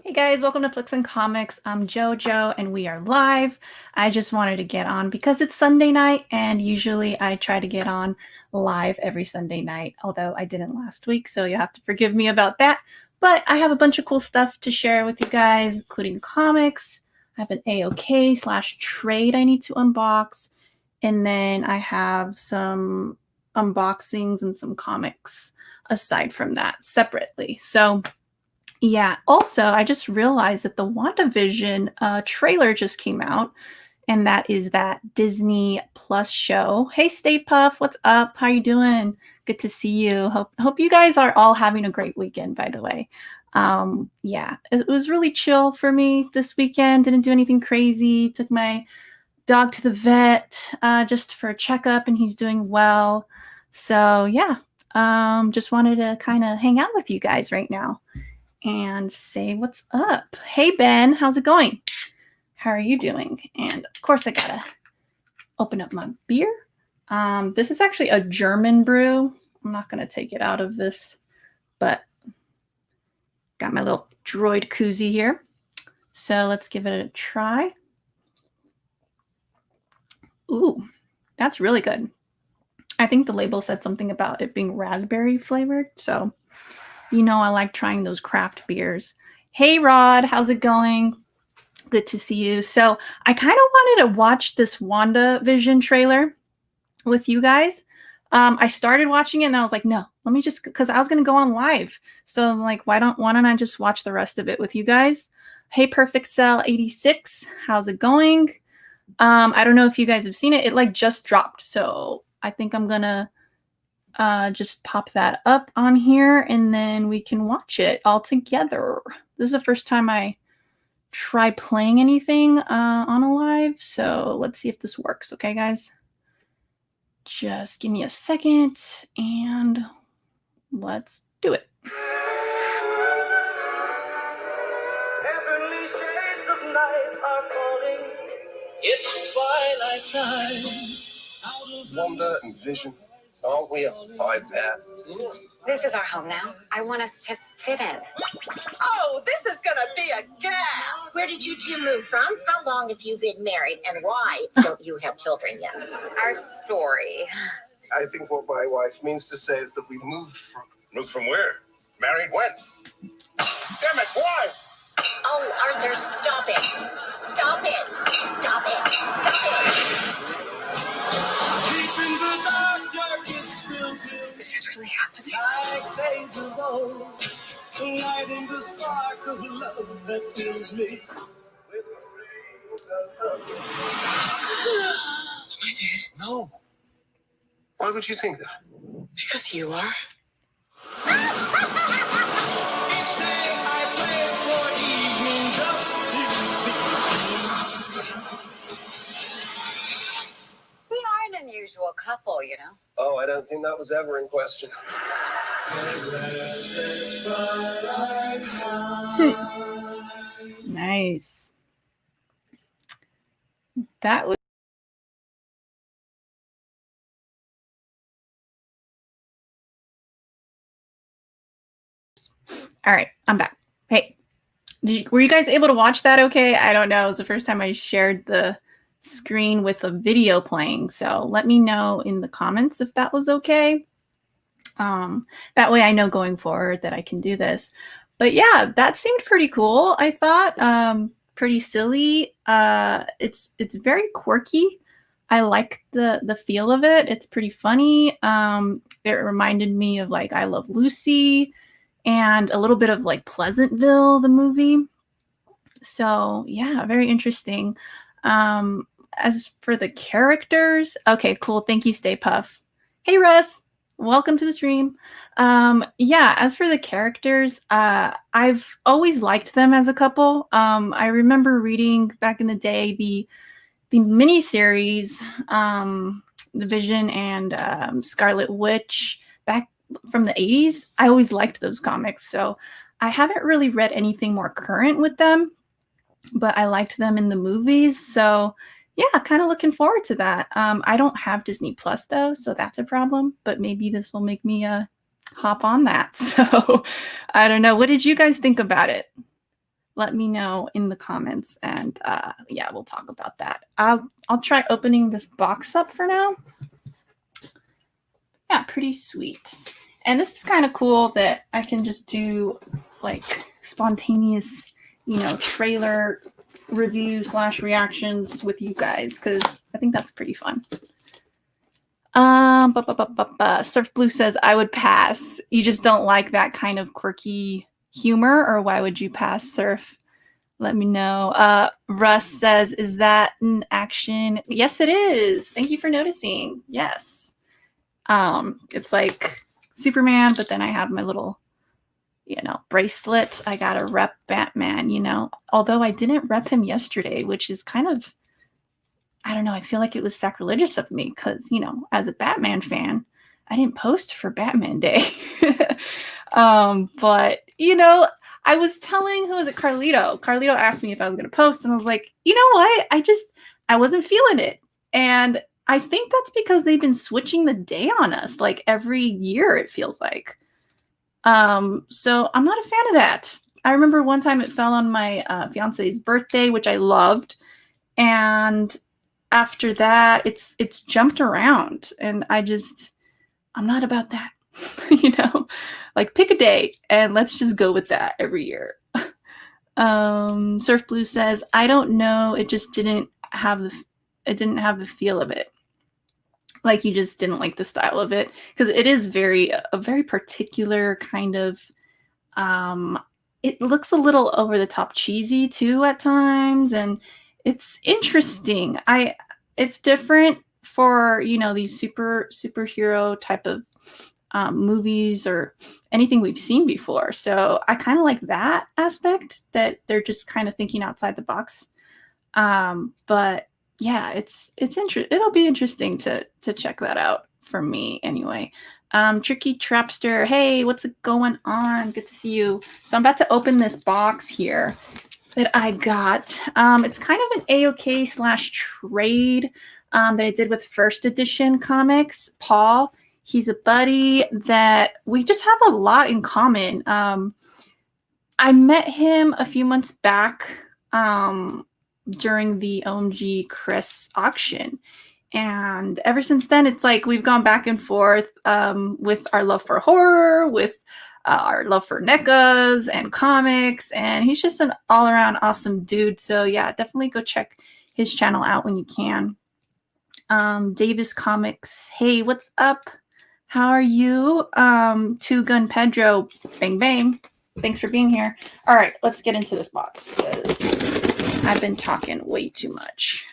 Hey guys, welcome to Flix and Comix. I'm JoJo and we are live. I just wanted to get on because it's Sunday night and usually I try to get on live every Sunday night, although I didn't last week, so you have to forgive me about that. But I have a bunch of cool stuff to share with you guys, including comics. I have an AOK/trade I need to unbox, and then I have some unboxings and some comics aside from that separately. So yeah. Also, I just realized that the WandaVision trailer just came out, and that is that Disney Plus show. Hey, Stay Puff, what's up? How you doing? Good to see you. Hope you guys are all having a great weekend. By the way, yeah, it was really chill for me this weekend. Didn't do anything crazy. Took my dog to the vet just for a checkup, and he's doing well. So yeah, just wanted to kind of hang out with you guys right now and say what's up. Hey Ben, how's it going? How are you doing? And of course I gotta open up my beer. This is actually a German brew. I'm not gonna take it out of this, but got my little droid koozie here. So let's give it a try. Ooh, that's really good. I think the label said something about it being raspberry flavored, so you know I like trying those craft beers. Hey Rod, how's it going? Good to see you. So I kind of wanted to watch this WandaVision trailer with you guys. I started watching it and I was like, no, let me just, because I was going to go on live. So I'm like, why don't I just watch the rest of it with you guys? Hey, Perfect Cell 86, how's it going? I don't know if you guys have seen it. It like just dropped. So I think I'm going to just pop that up on here and then we can watch it all together. This is the first time I try playing anything on a live, so let's see if this works. Okay, guys? Just give me a second and let's do it. Heavenly shades of night are falling. It's twilight time. Wanda and Vision. Aren't we a five-pair? This is our home now. I want us to fit in. Oh, this is gonna be a gas. Where did you two move from? How long have you been married? And why don't you have children yet? Our story. I think what my wife means to say is that we moved from... Moved from where? Married when? Damn it, why? Oh, Arthur, stop it. Stop it. Stop it. Stop it. Deep in the dark, darkest will This is really happening. like days of old. Lighting the spark of love that fills me. I did. No. Why would you think that? Because you are. Each day I pray for evening just to be. We are an unusual couple, you know. Oh, I don't think that was ever in question. Nice. That was all right. I'm back. Hey, were you guys able to watch that? Okay, I don't know. It was the first time I shared the screen with a video playing, so let me know in the comments if that was okay. That way I know going forward that I can do this. But yeah, that seemed pretty cool. I thought pretty silly. It's very quirky. I like the feel of it. It's pretty funny. It reminded me of like I Love Lucy and a little bit of like Pleasantville, the movie. So yeah, very interesting. As for the characters, okay, cool. Thank you, Stay Puff. Hey Russ, welcome to the stream. Yeah, as for the characters, I've always liked them as a couple. I remember reading back in the day the miniseries, The Vision and Scarlet Witch back from the 80s. I always liked those comics, so I haven't really read anything more current with them, but I liked them in the movies. So yeah, kind of looking forward to that. I don't have Disney Plus though, so that's a problem, but maybe this will make me hop on that. So I don't know. What did you guys think about it? let me know in the comments, and yeah, we'll talk about that. I'll try opening this box up for now. Yeah, pretty sweet. And this is kind of cool that I can just do like spontaneous, trailer review / reactions with you guys, because I think that's pretty fun. Surf Blue says, I would pass. You just don't like that kind of quirky humor, or why would you pass, Surf? Let me know. Russ says, is that an action? Yes, it is. Thank you for noticing. Yes. It's like Superman, but then I have my little, bracelet. I got to rep Batman, although I didn't rep him yesterday, which is kind of, I don't know. I feel like it was sacrilegious of me because, as a Batman fan, I didn't post for Batman Day. But, I was telling, who was it? Carlito. Carlito asked me if I was going to post, and I was like, you know what? I wasn't feeling it. And I think that's because they've been switching the day on us like every year, it feels like. So I'm not a fan of that. I remember one time it fell on my fiance's birthday, which I loved. And after that, it's jumped around, and I'm not about that. Like pick a day and let's just go with that every year. Surf Blue says, I don't know. It just didn't have the feel of it. Like you just didn't like the style of it, because it is a very particular kind of, it looks a little over the top cheesy too at times. And it's interesting. It's different for, these superhero type of movies or anything we've seen before. So I kind of like that aspect, that they're just kind of thinking outside the box. But yeah, it's it'll be interesting to check that out for me anyway. Tricky Trapster, hey, what's going on? Good to see you. So I'm about to open this box here that I got. It's kind of an AOK / trade that I did with first edition comics. Paul, he's a buddy that we just have a lot in common. I met him a few months back during the OMG Chris auction. And ever since then, it's like we've gone back and forth with our love for horror, with our love for NECAs and comics. And he's just an all-around awesome dude. So yeah, definitely go check his channel out when you can. Davis Comics, hey, what's up? How are you? Two Gun Pedro, bang bang. Thanks for being here. All right, let's get into this box because I've been talking way too much.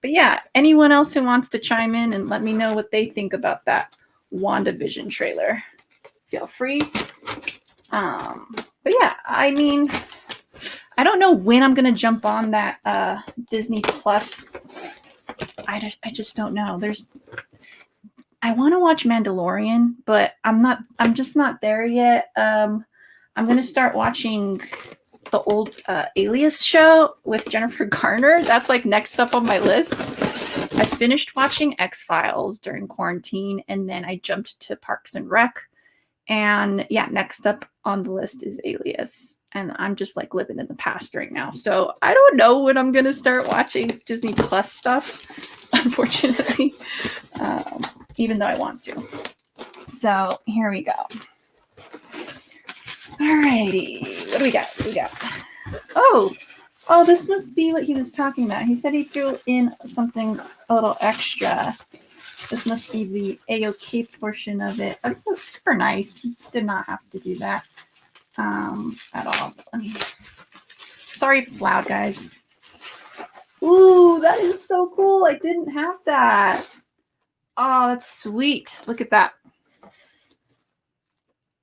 But yeah, anyone else who wants to chime in and let me know what they think about that WandaVision trailer, feel free. But yeah, I mean, I don't know when I'm gonna jump on that Disney Plus. I just don't know. I want to watch Mandalorian, but I'm just not there yet. I'm gonna start watching the old Alias show with Jennifer Garner. That's like next up on my list. I finished watching X-Files during quarantine, and then I jumped to Parks and Rec. And yeah, next up on the list is Alias. And I'm just like living in the past right now. So I don't know when I'm going to start watching Disney Plus stuff, unfortunately, even though I want to. So here we go. Alrighty, what do we got? Oh, this must be what he was talking about. He said he threw in something a little extra. This must be the AOK portion of it. That's so super nice. He did not have to do that at all. Sorry if it's loud, guys. Ooh, that is so cool. I didn't have that. Oh, that's sweet. Look at that.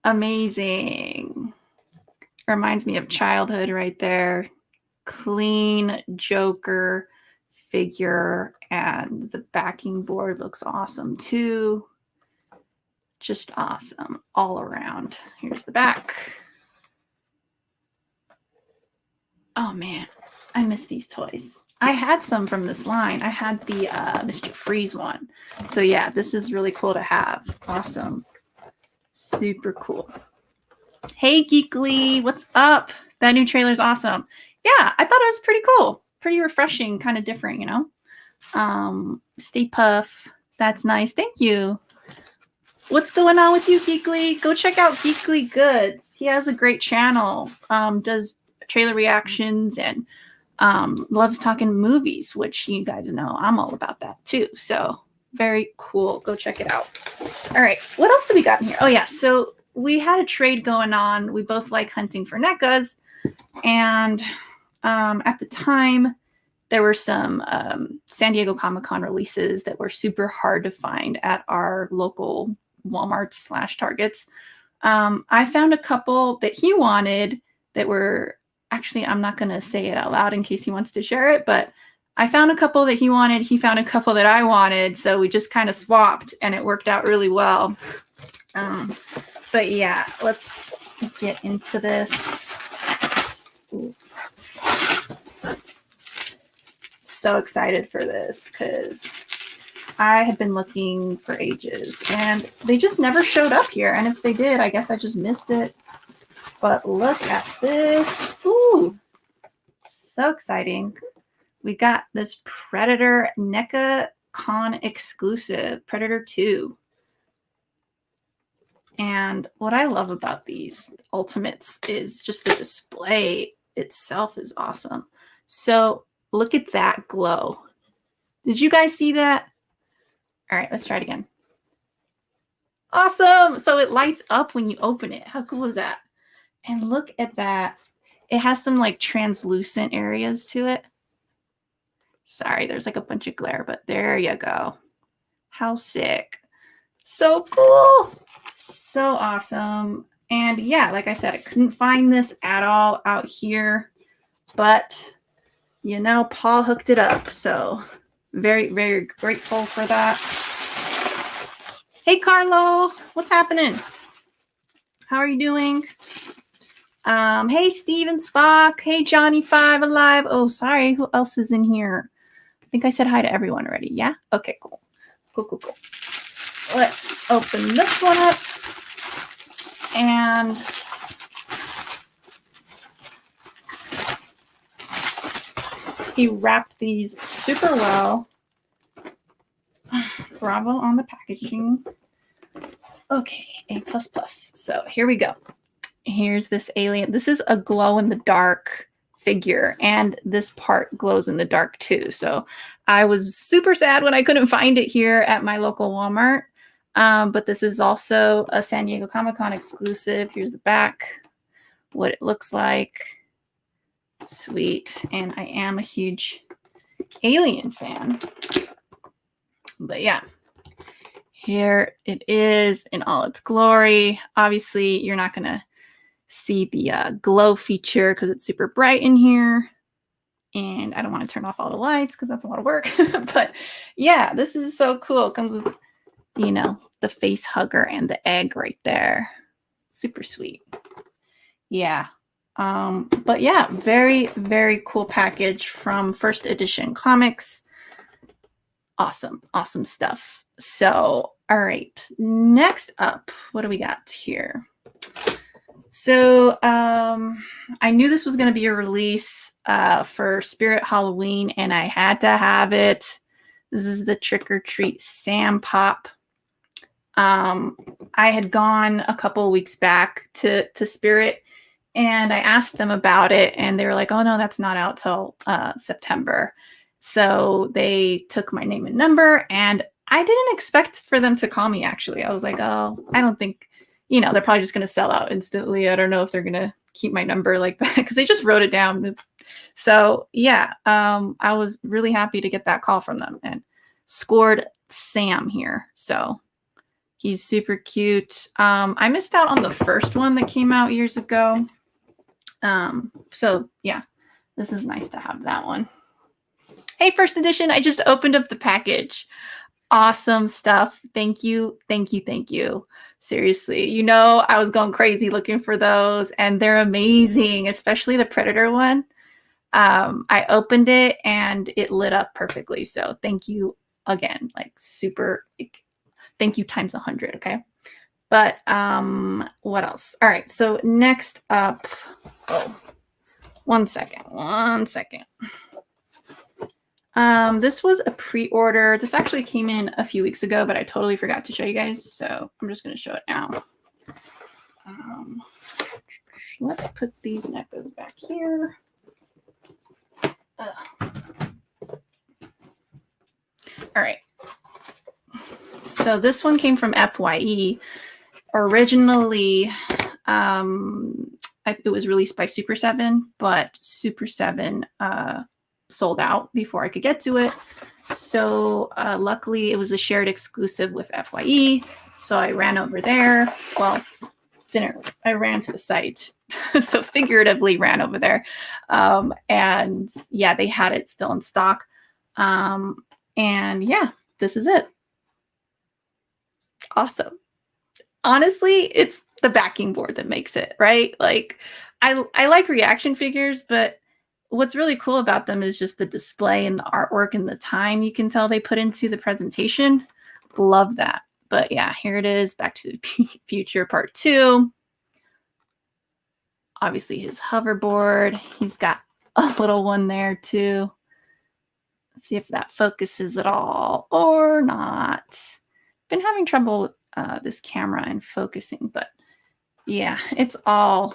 Amazing. Reminds me of childhood right there. Clean Joker figure, and the backing board looks awesome too. Just awesome all around. Here's the back. Oh man, I miss these toys. I had some from this line. I had the Mr. Freeze one. So yeah, this is really cool to have. Awesome. Super cool. Hey, Geekly, what's up? That new trailer's awesome. Yeah, I thought it was pretty cool. Pretty refreshing, kind of different, you know? Stay Puff. That's nice. Thank you. What's going on with you, Geekly? Go check out Geekly Goods. He has a great channel. Does trailer reactions and loves talking movies, which you guys know I'm all about that too. So very cool. Go check it out. All right. What else do we got in here? Oh, yeah. So we had a trade going on. We both like hunting for NECAs. And at the time, there were some San Diego Comic-Con releases that were super hard to find at our local Walmarts / Targets. I found a couple that he wanted that were actually, I'm not going to say it out loud in case he wants to share it, but I found a couple that he wanted. He found a couple that I wanted. So we just kind of swapped and it worked out really well. But yeah, let's get into this. Ooh. So excited for this because I had been looking for ages and they just never showed up here. And if they did, I guess I just missed it. But look at this. Ooh, so exciting. We got this Predator NECA Con exclusive, Predator 2. And what I love about these Ultimates is just the display itself is awesome. So look at that glow. Did you guys see that? All right, let's try it again. Awesome. So it lights up when you open it. How cool is that? And look at that. It has some like translucent areas to it. Sorry, there's like a bunch of glare, but there you go. How sick. So cool. So awesome. And yeah, like I said, I couldn't find this at all out here, but you know, Paul hooked it up. So very, very grateful for that. Hey, Carlo, what's happening? How are you doing? Hey, Steven Spock. Hey, Johnny 5 Alive. Oh, sorry. Who else is in here? I think I said hi to everyone already. Yeah? Okay, cool. Cool. Let's open this one up. And he wrapped these super well. Bravo on the packaging. Okay, A++. So here we go. Here's this alien. This is a glow-in-the-dark figure, and this part glows in the dark too. So I was super sad when I couldn't find it here at my local Walmart. But this is also a San Diego Comic-Con exclusive. Here's the back, what it looks like. Sweet. And I am a huge Alien fan. But yeah, here it is in all its glory. Obviously, you're not going to see the glow feature because it's super bright in here. And I don't want to turn off all the lights because that's a lot of work. But yeah, this is so cool. It comes with, you know, the face hugger and the egg right there. Super sweet. Yeah. But yeah, very, very cool package from First Edition Comics. Awesome stuff. So, all right, next up, what do we got here? So I knew this was going to be a release for Spirit Halloween, and I had to have it. This is the Trick or Treat Sam Pop. I had gone a couple of weeks back to Spirit, and I asked them about it, and they were like, oh, no, that's not out till September. So they took my name and number, and I didn't expect for them to call me, actually. I was like, oh, I don't think, you know, they're probably just going to sell out instantly. I don't know if they're going to keep my number like that because they just wrote it down. So yeah, I was really happy to get that call from them and scored Sam here. So he's super cute. I missed out on the first one that came out years ago. So yeah, this is nice to have that one. Hey, First Edition, I just opened up the package. Awesome stuff. Thank you. Seriously, you know, I was going crazy looking for those, and they're amazing, especially the Predator one. I opened it and it lit up perfectly. So thank you again, like super, thank you times 100. Okay. But what else? All right, so next up, one second. This was a pre-order. This actually came in a few weeks ago, but I totally forgot to show you guys, so I'm just going to show it now. Let's put these NECAs back here. All right. So this one came from FYE. Originally, it was released by Super 7, but Super 7 sold out before I could get to it. So luckily, it was a shared exclusive with FYE. So I ran over there. Well, I ran to the site. So figuratively ran over there. And yeah, they had it still in stock. And yeah, this is it. Awesome. Honestly, it's the backing board that makes it, right? Like, I like reaction figures, but what's really cool about them is just the display and the artwork and the time you can tell they put into the presentation. Love that. But yeah, here it is, Back to the Future Part 2. Obviously his hoverboard. He's got a little one there too. Let's see if that focuses at all or not. Been having trouble with this camera and focusing, but yeah, it's all,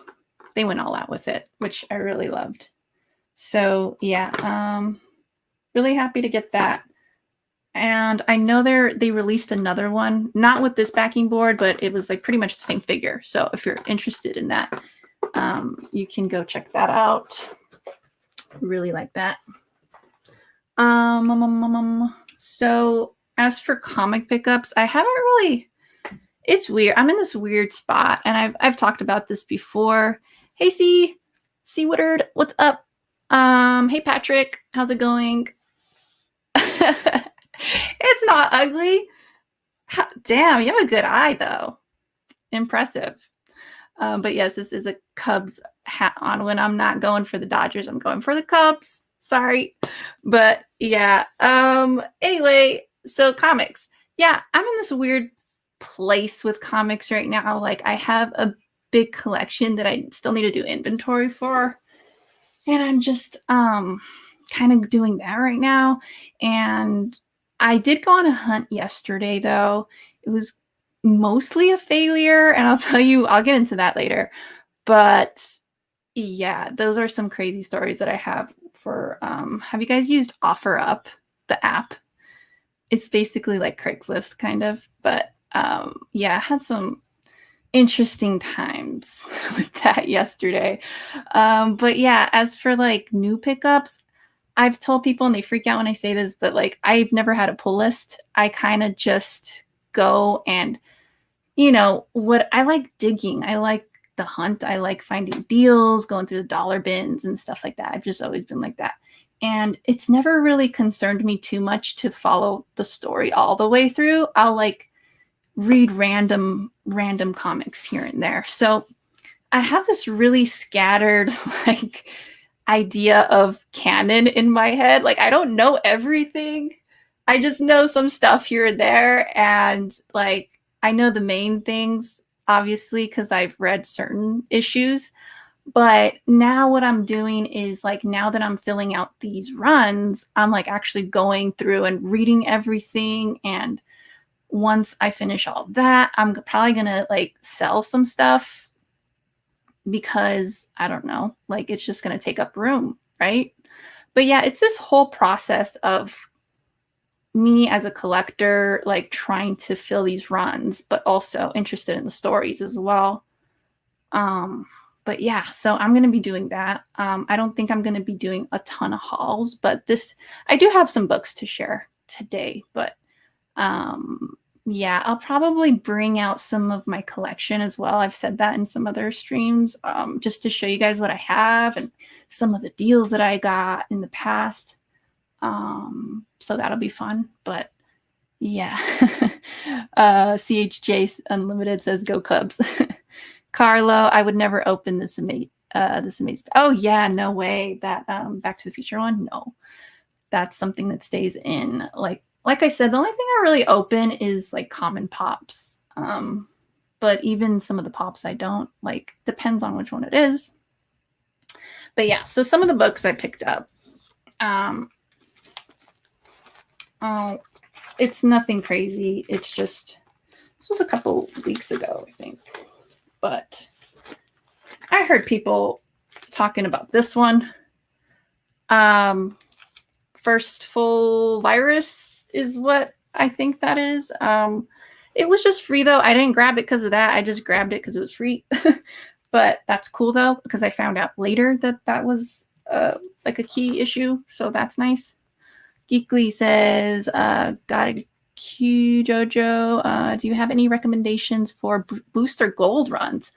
they went all out with it, which I really loved. So yeah, really happy to get that. And I know they released another one, not with this backing board, but it was like pretty much the same figure. So if you're interested in that, you can go check that out. Really like that. So as for comic pickups, I haven't really, it's weird. I'm in this weird spot, and I've talked about this before. Hey, C Woodard, what's up? Hey Patrick, how's it going? It's not ugly. Damn, you have a good eye though. Impressive. But yes, this is a Cubs hat on. When I'm not going for the Dodgers, I'm going for the Cubs. Sorry. But yeah. Anyway, so comics. Yeah, I'm in this weird place with comics right now. Like, I have a big collection that I still need to do inventory for. And I'm just kind of doing that right now. And I did go on a hunt yesterday, though. It was mostly a failure, and I'll tell you, I'll get into that later. But yeah, those are some crazy stories that I have for, have you guys used OfferUp, the app? It's basically like Craigslist kind of, but yeah, I had some interesting times with that yesterday. But yeah, as for like new pickups, I've told people, and they freak out when I say this, but like, I've never had a pull list. I kind of just go and, you know, what I like digging. I like the hunt. I like finding deals, going through the dollar bins and stuff like that. I've just always been like that. And it's never really concerned me too much to follow the story all the way through. I'll like read random comics here and there. So I have this really scattered like idea of canon in my head. Like, I don't know everything. I just know some stuff here and there. And like, I know the main things, obviously, because I've read certain issues. But now what I'm doing is like, now that I'm filling out these runs, I'm like actually going through and reading everything. And once I finish all that, I'm probably going to like sell some stuff because I don't know, like it's just going to take up room, right? But yeah, it's this whole process of me as a collector, like trying to fill these runs, but also interested in the stories as well. But yeah, so I'm going to be doing that. I don't think I'm going to be doing a ton of hauls, but I do have some books to share today, but yeah, I'll probably bring out some of my collection as well. I've said that in some other streams, just to show you guys what I have and some of the deals that I got in the past. So that'll be fun, but yeah. CHJ Unlimited says go Cubs. Carlo, I would never open this amazing. Oh yeah, no way. That Back to the Future one, no. That's something that stays in. Like I said, the only thing I really open is like common pops. but even some of the pops I don't like. Depends on which one it is. But yeah, so some of the books I picked up. Oh, it's nothing crazy. It's just, this was a couple weeks ago, I think. But I heard people talking about this one. First Full Virus is what I think that is. It was just free though. I didn't grab it because of that. I just grabbed it because it was free. But that's cool though, because I found out later that that was like a key issue. So that's nice. Geekly says, got a Q, Jojo. Do you have any recommendations for booster gold runs?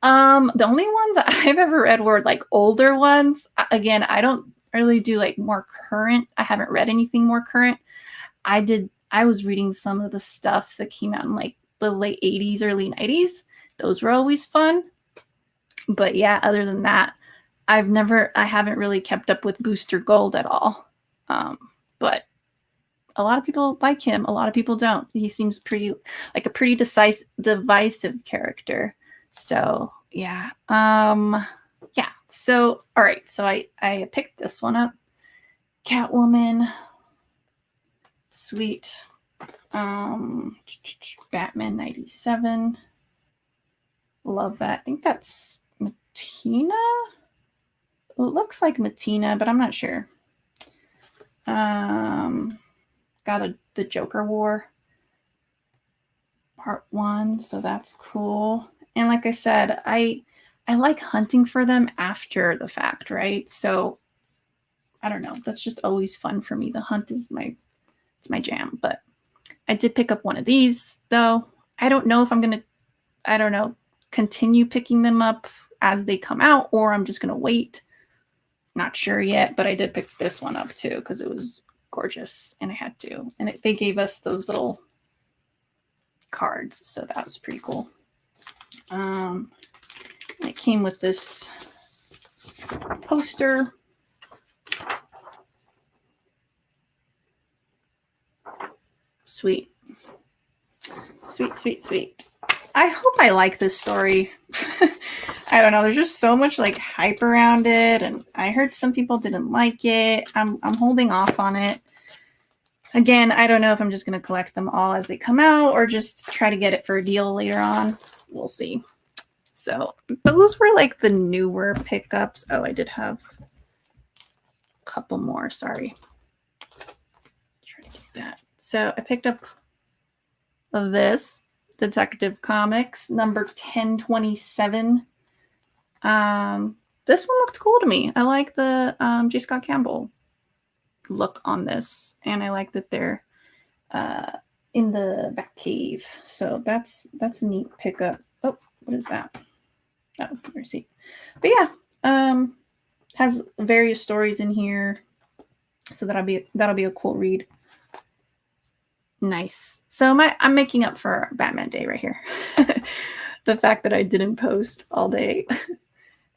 The only ones that I've ever read were like older ones. Again, I don't really do like more current. I haven't read anything more current. I was reading some of the stuff that came out in like the late 80s, early 90s. Those were always fun. But yeah, other than that, I haven't really kept up with Booster Gold at all. But a lot of people like him. A lot of people don't. He seems pretty divisive character. So yeah. Yeah. So all right. So I picked this one up. Catwoman. Sweet. Batman 97. Love that. I think that's Matina. It looks like Matina, but I'm not sure. Got the Joker War Part 1, so that's cool. And like I said, I like hunting for them after the fact, right? So I don't know. That's just always fun for me. The hunt is it's my jam. But I did pick up one of these though. I don't know if I'm gonna, continue picking them up as they come out, or I'm just gonna wait. Not sure yet, but I did pick this one up too because it was gorgeous and I had to. And they gave us those little cards, so that was pretty cool. It came with this poster. Sweet. Sweet, sweet, sweet. I hope I like this story. I don't know. There's just so much like hype around it, and I heard some people didn't like it. I'm holding off on it. Again, I don't know if I'm just going to collect them all as they come out or just try to get it for a deal later on. We'll see. So those were like the newer pickups. Oh, I did have a couple more. Sorry. Try to get that. So I picked up this Detective Comics number 1027. This one looked cool to me. I like the J. Scott Campbell look on this, and I like that they're in the back cave. So that's a neat pickup. Oh, what is that? Oh, receipt. But yeah, has various stories in here, so that'll be a cool read. Nice. So I'm making up for Batman Day right here. The fact that I didn't post all day.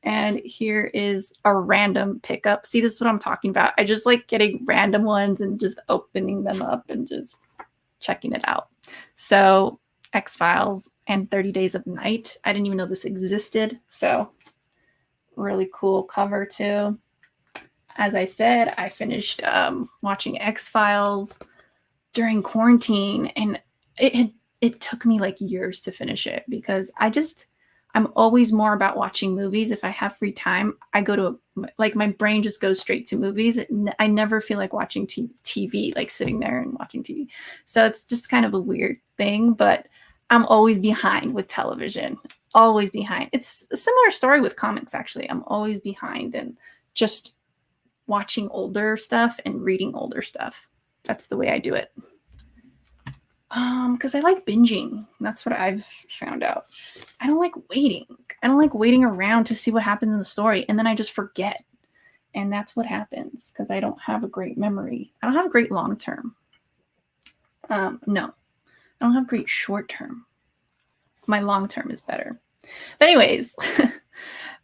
And here is a random pickup. See, this is what I'm talking about. I just like getting random ones and just opening them up and just checking it out. So X-Files and 30 Days of Night. I didn't even know this existed. So really cool cover too. As I said, I finished watching X-Files during quarantine, and it took me like years to finish it because I'm always more about watching movies. If I have free time, I go to my brain just goes straight to movies. I never feel like watching TV, like sitting there and watching TV. So it's just kind of a weird thing, but I'm always behind with television, always behind. It's a similar story with comics, actually. I'm always behind and just watching older stuff and reading older stuff. That's the way I do it. Because I like binging. That's what I've found out. I don't like waiting. I don't like waiting around to see what happens in the story, and then I just forget. And that's what happens because I don't have a great memory. I don't have a great long term. No, I don't have great short term. My long term is better. But anyways,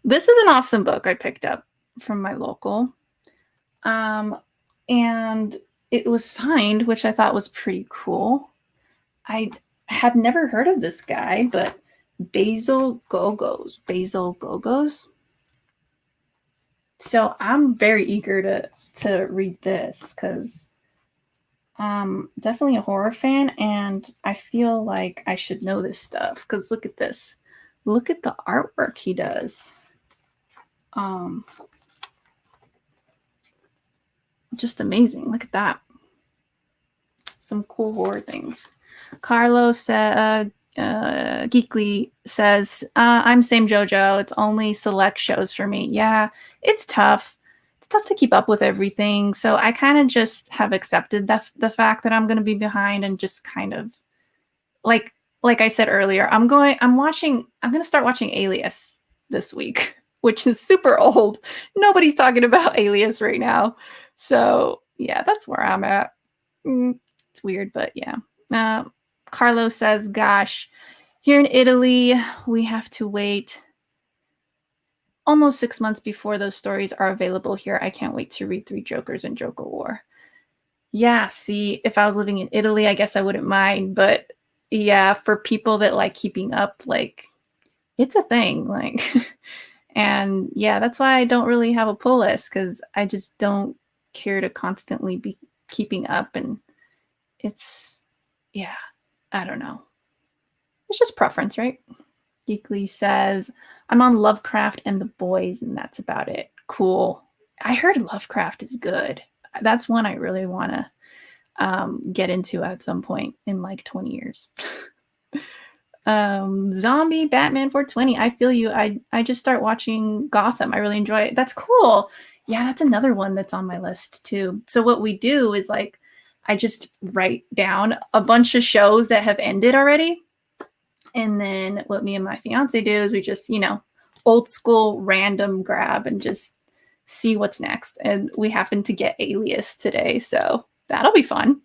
this is an awesome book I picked up from my local. And it was signed, which I thought was pretty cool. I had never heard of this guy, but Basil Gogos. So I'm very eager to read this because definitely a horror fan, and I feel like I should know this stuff because look at this. Look at the artwork he does. Just amazing. Look at that. Some cool horror things. Carlos Geekly says, I'm same JoJo. It's only select shows for me. Yeah, it's tough. It's tough to keep up with everything. So I kind of just have accepted the fact that I'm going to be behind and just kind of like I said earlier, I'm going to start watching Alias this week, which is super old. Nobody's talking about Alias right now. So yeah, that's where I'm at. It's weird, but yeah. Carlos says, gosh, here in Italy, we have to wait almost 6 months before those stories are available here. I can't wait to read Three Jokers and Joker War. Yeah, see, if I was living in Italy, I guess I wouldn't mind. But yeah, for people that like keeping up, like, it's a thing. Like, and yeah, that's why I don't really have a pull list because I just don't care to constantly be keeping up. And it's, yeah, I don't know. It's just preference, right? Geekly says, I'm on Lovecraft and the Boys, and that's about it. Cool. I heard Lovecraft is good. That's one I really want to get into at some point in like 20 years. Zombie Batman 420. I feel you. I just start watching Gotham. I really enjoy it. That's cool. Yeah, that's another one that's on my list too. So what we do is like, I just write down a bunch of shows that have ended already. And then what me and my fiance do is we just, old school random grab and just see what's next. And we happen to get Alias today. So that'll be fun.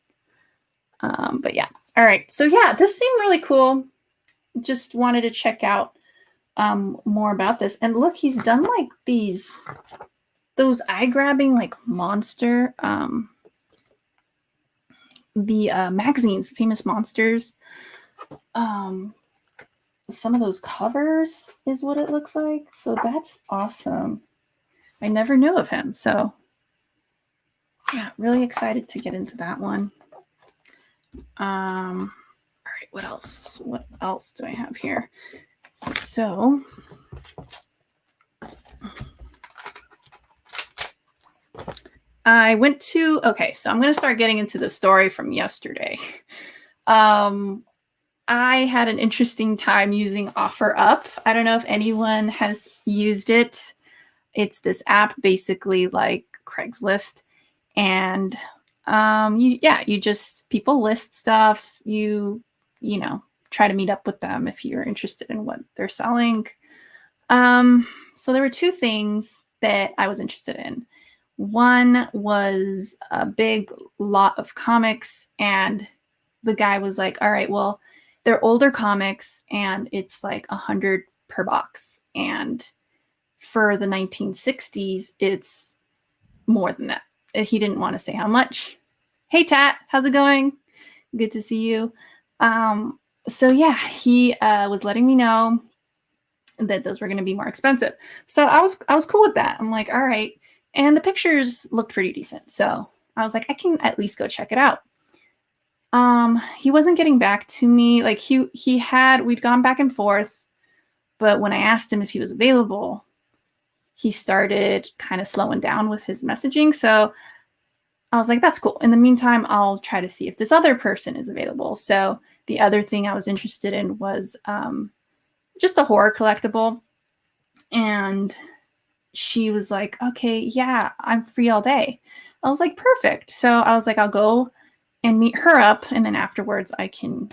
But yeah. All right. So yeah, this seemed really cool. Just wanted to check out more about this. And look, he's done like those eye-grabbing like monster the magazines, Famous Monsters. Some of those covers is what it looks like. So that's awesome. I never knew of him. So yeah, really excited to get into that one. All right, what else? What else do I have here? So I went to, okay, so I'm going to start getting into the story from yesterday. I had an interesting time using OfferUp. I don't know if anyone has used it. It's this app basically like Craigslist. And you just, people list stuff. You try to meet up with them if you're interested in what they're selling. So there were two things that I was interested in. One was a big lot of comics, and the guy was like, all right, well, they're older comics and it's like $100 per box. And for the 1960s, it's more than that. He didn't want to say how much. Hey, Tat, how's it going? Good to see you. So yeah, he was letting me know that those were going to be more expensive. So I was cool with that. I'm like, all right. And the pictures looked pretty decent. So I was like, I can at least go check it out. He wasn't getting back to me. Like we'd gone back and forth, but when I asked him if he was available, he started kind of slowing down with his messaging. So I was like, that's cool. In the meantime, I'll try to see if this other person is available. So the other thing I was interested in was just a horror collectible. And she was like, okay, yeah, I'm free all day. I was like, perfect. So I was like, I'll go and meet her up. And then afterwards I can,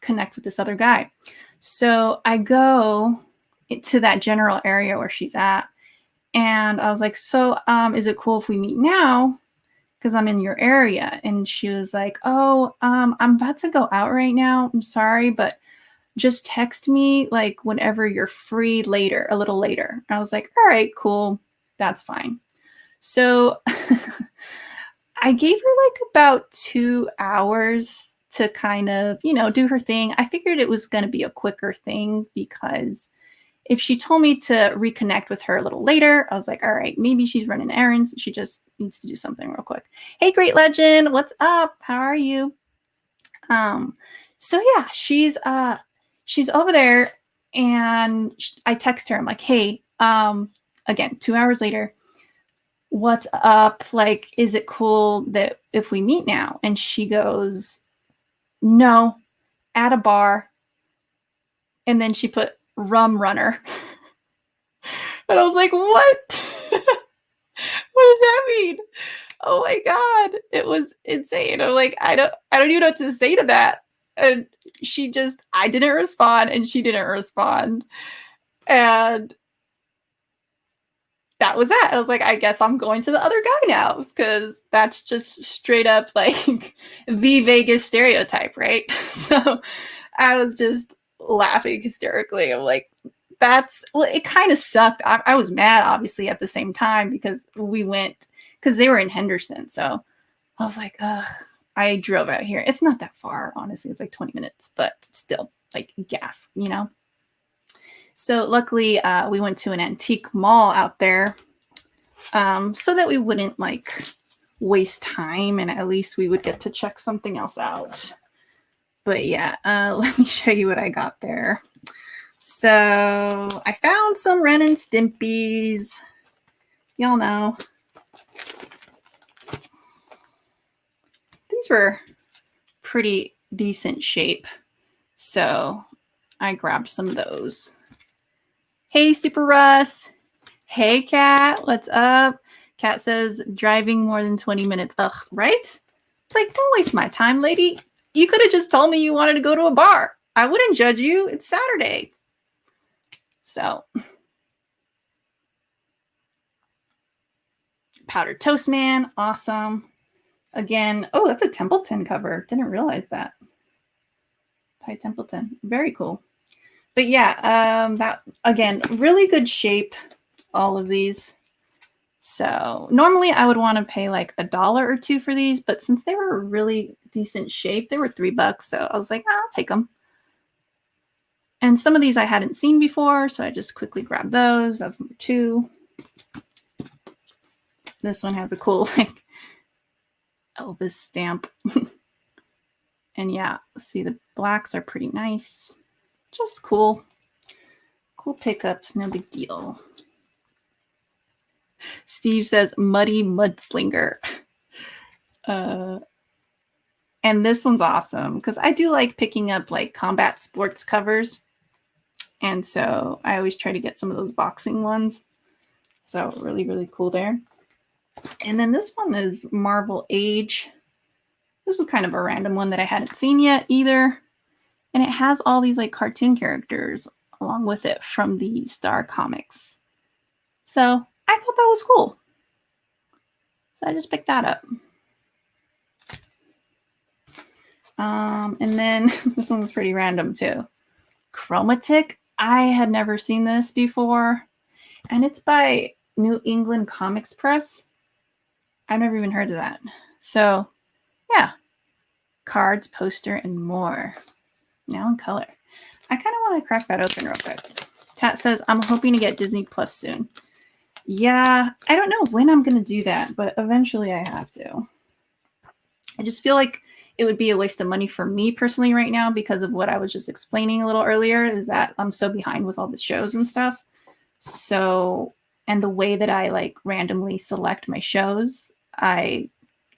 connect with this other guy. So I go to that general area where she's at. And I was like, so is it cool if we meet now? Because I'm in your area. And she was like, oh, I'm about to go out right now. I'm sorry, but just text me like whenever you're free later, a little later. I was like, all right, cool. That's fine. So I gave her like about 2 hours to kind of, do her thing. I figured it was going to be a quicker thing because if she told me to reconnect with her a little later, I was like, all right, maybe she's running errands. She just needs to do something real quick. Hey, Great Legend, what's up? How are you? So yeah, she's over there, and I text her. I'm like, hey, again, 2 hours later, what's up? Like, is it cool that if we meet now? And she goes, no, at a bar. And then she put rum runner. And I was like, what? What does that mean? Oh my God. It was insane. I'm like, I don't even know what to say to that. And I didn't respond, and she didn't respond. And that was that. I was like, I guess I'm going to the other guy now, because that's just straight up like the Vegas stereotype, right? So I was just laughing hysterically. I'm like, it kind of sucked. I was mad, obviously, at the same time, because they were in Henderson. So I was like, ugh. I drove out here. It's not that far, honestly. It's like 20 minutes, but still, like, gas, So luckily, we went to an antique mall out there, so that we wouldn't like waste time, and at least we would get to check something else out. But yeah, let me show you what I got there. So I found some Ren and Stimpy's. Y'all know. These were pretty decent shape, so I grabbed some of those. Hey, Super Russ. Hey, Kat. What's up? Kat says, driving more than 20 minutes. Ugh, right? It's like, don't waste my time, lady. You could have just told me you wanted to go to a bar. I wouldn't judge you. It's Saturday. So, Powdered Toast Man. Awesome. Again, oh, that's a Templeton cover. Didn't realize that. Ty Templeton. Very cool. But yeah, that, again, really good shape, all of these. So normally I would want to pay like $1 or $2 for these, but since they were really decent shape, they were $3. So I was like, I'll take them. And some of these I hadn't seen before, so I just quickly grabbed those. That's number 2. This one has a cool like Elvis stamp. And yeah, see, the blacks are pretty nice. Just cool. Cool pickups, no big deal. Steve says Muddy Mudslinger. And this one's awesome because I do like picking up like combat sports covers. And so I always try to get some of those boxing ones. So really, really cool there. And then this one is Marvel Age. This was kind of a random one that I hadn't seen yet either. And it has all these like cartoon characters along with it from the Star Comics. So I thought that was cool. So I just picked that up. And then this one was pretty random too. Chromatic. I had never seen this before. And it's by New England Comics Press. I've never even heard of that. So yeah. Cards, poster, and more. Now in color. I kind of want to crack that open real quick. Tat says, I'm hoping to get Disney Plus soon. Yeah, I don't know when I'm going to do that, but eventually I have to. I just feel like it would be a waste of money for me personally right now because of what I was just explaining a little earlier, is that I'm so behind with all the shows and stuff. So, and the way that I like randomly select my shows, it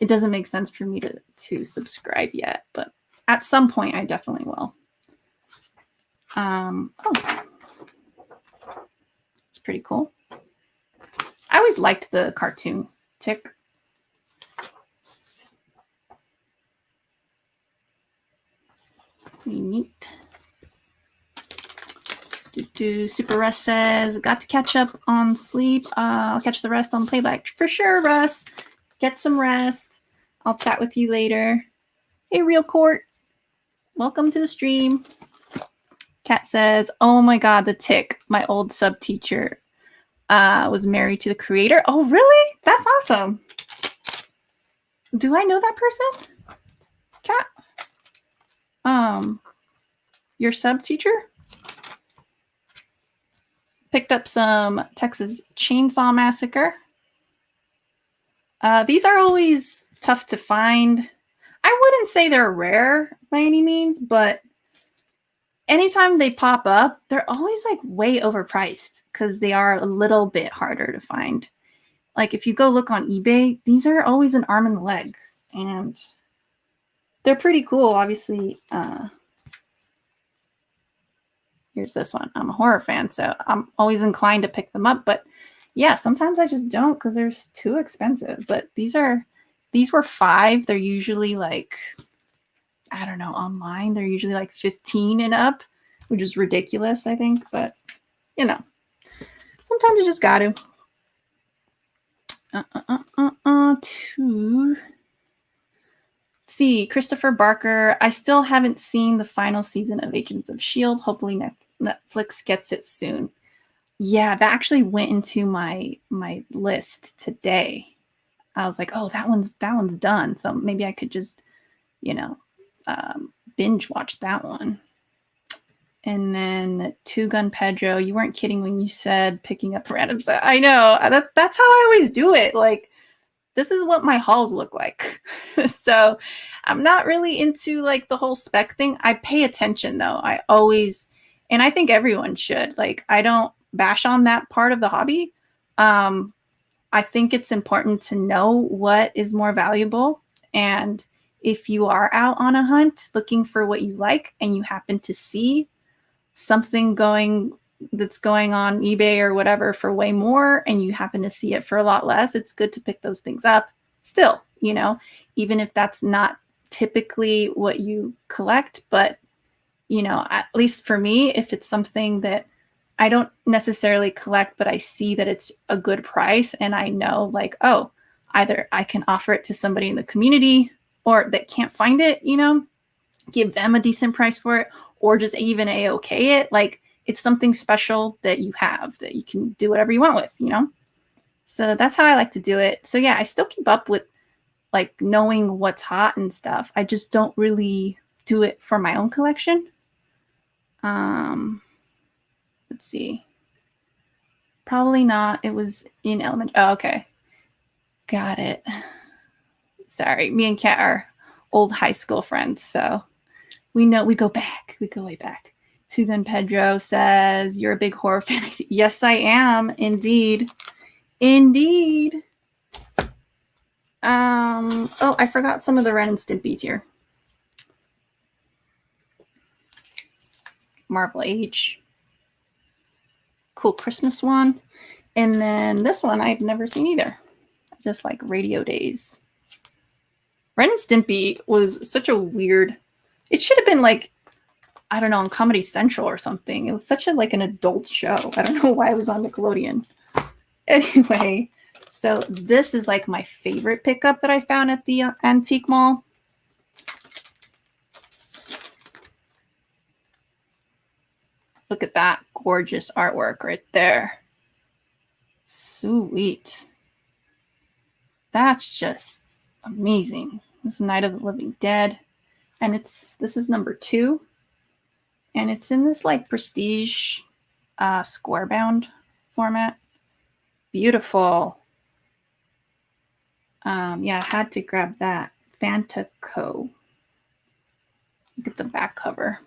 doesn't make sense for me to subscribe yet, but at some point I definitely will. Oh, it's pretty cool. I always liked the cartoon tick. Pretty neat. Super Russ says, got to catch up on sleep. I'll catch the rest on playback. For sure, Russ. Get some rest. I'll chat with you later. Hey, Real Court. Welcome to the stream. Kat says, oh my God, the tick. My old sub teacher was married to the creator. Oh, really? That's awesome. Do I know that person? Kat? your sub teacher. Picked up some Texas Chainsaw Massacre. These are always tough to find. I wouldn't say they're rare by any means, but anytime they pop up, they're always like way overpriced because they are a little bit harder to find. Like if you go look on eBay, these are always an arm and a leg, and they're pretty cool. Obviously, here's this one. I'm a horror fan, so I'm always inclined to pick them up. But yeah, sometimes I just don't because they're too expensive. But these were $5. They're usually like, I don't know, online. They're usually like 15 and up, which is ridiculous, I think. But, you know, sometimes you just got to. See, Christopher Barker. I still haven't seen the final season of Agents of S.H.I.E.L.D. Hopefully Netflix gets it soon. Yeah, that actually went into my list today. I was like, oh, that one's done. So maybe I could just, binge watch that one. And then Two Gun Pedro, you weren't kidding when you said picking up random stuff. I know. That's how I always do it. Like, this is what my hauls look like. So I'm not really into like the whole spec thing. I pay attention though. I always, and I think everyone should. Like, I don't bash on that part of the hobby. I think it's important to know what is more valuable. And if you are out on a hunt looking for what you like and you happen to see something that's going on eBay or whatever for way more and you happen to see it for a lot less, it's good to pick those things up still, even if that's not typically what you collect. But, at least for me, if it's something that I don't necessarily collect, but I see that it's a good price and I know like, oh, either I can offer it to somebody in the community or that can't find it, give them a decent price for it, or just even AOK it. Like, it's something special that you have that you can do whatever you want with, So that's how I like to do it. So yeah, I still keep up with like knowing what's hot and stuff. I just don't really do it for my own collection. Let's see. Probably not. It was in elementary. Oh, okay. Got it. Sorry. Me and Kat are old high school friends. So we go back. We go way back. Two Gun Pedro says, you're a big horror fan. Yes, I am. Indeed. Indeed. Oh, I forgot some of the Ren and Stimpies here. Marvel Age. Cool Christmas one. And then this one I've never seen either. Just like Radio Days. Ren and Stimpy was such a weird, it should have been like, I don't know, on Comedy Central or something. It was such like an adult show. I don't know why it was on Nickelodeon. Anyway, so this is like my favorite pickup that I found at the antique mall. Look at that gorgeous artwork right there. Sweet. That's just amazing. This is Night of the Living Dead. And this is number 2. And it's in this like prestige square bound format. Beautiful. Yeah, I had to grab that. Fantaco. Look at the back cover.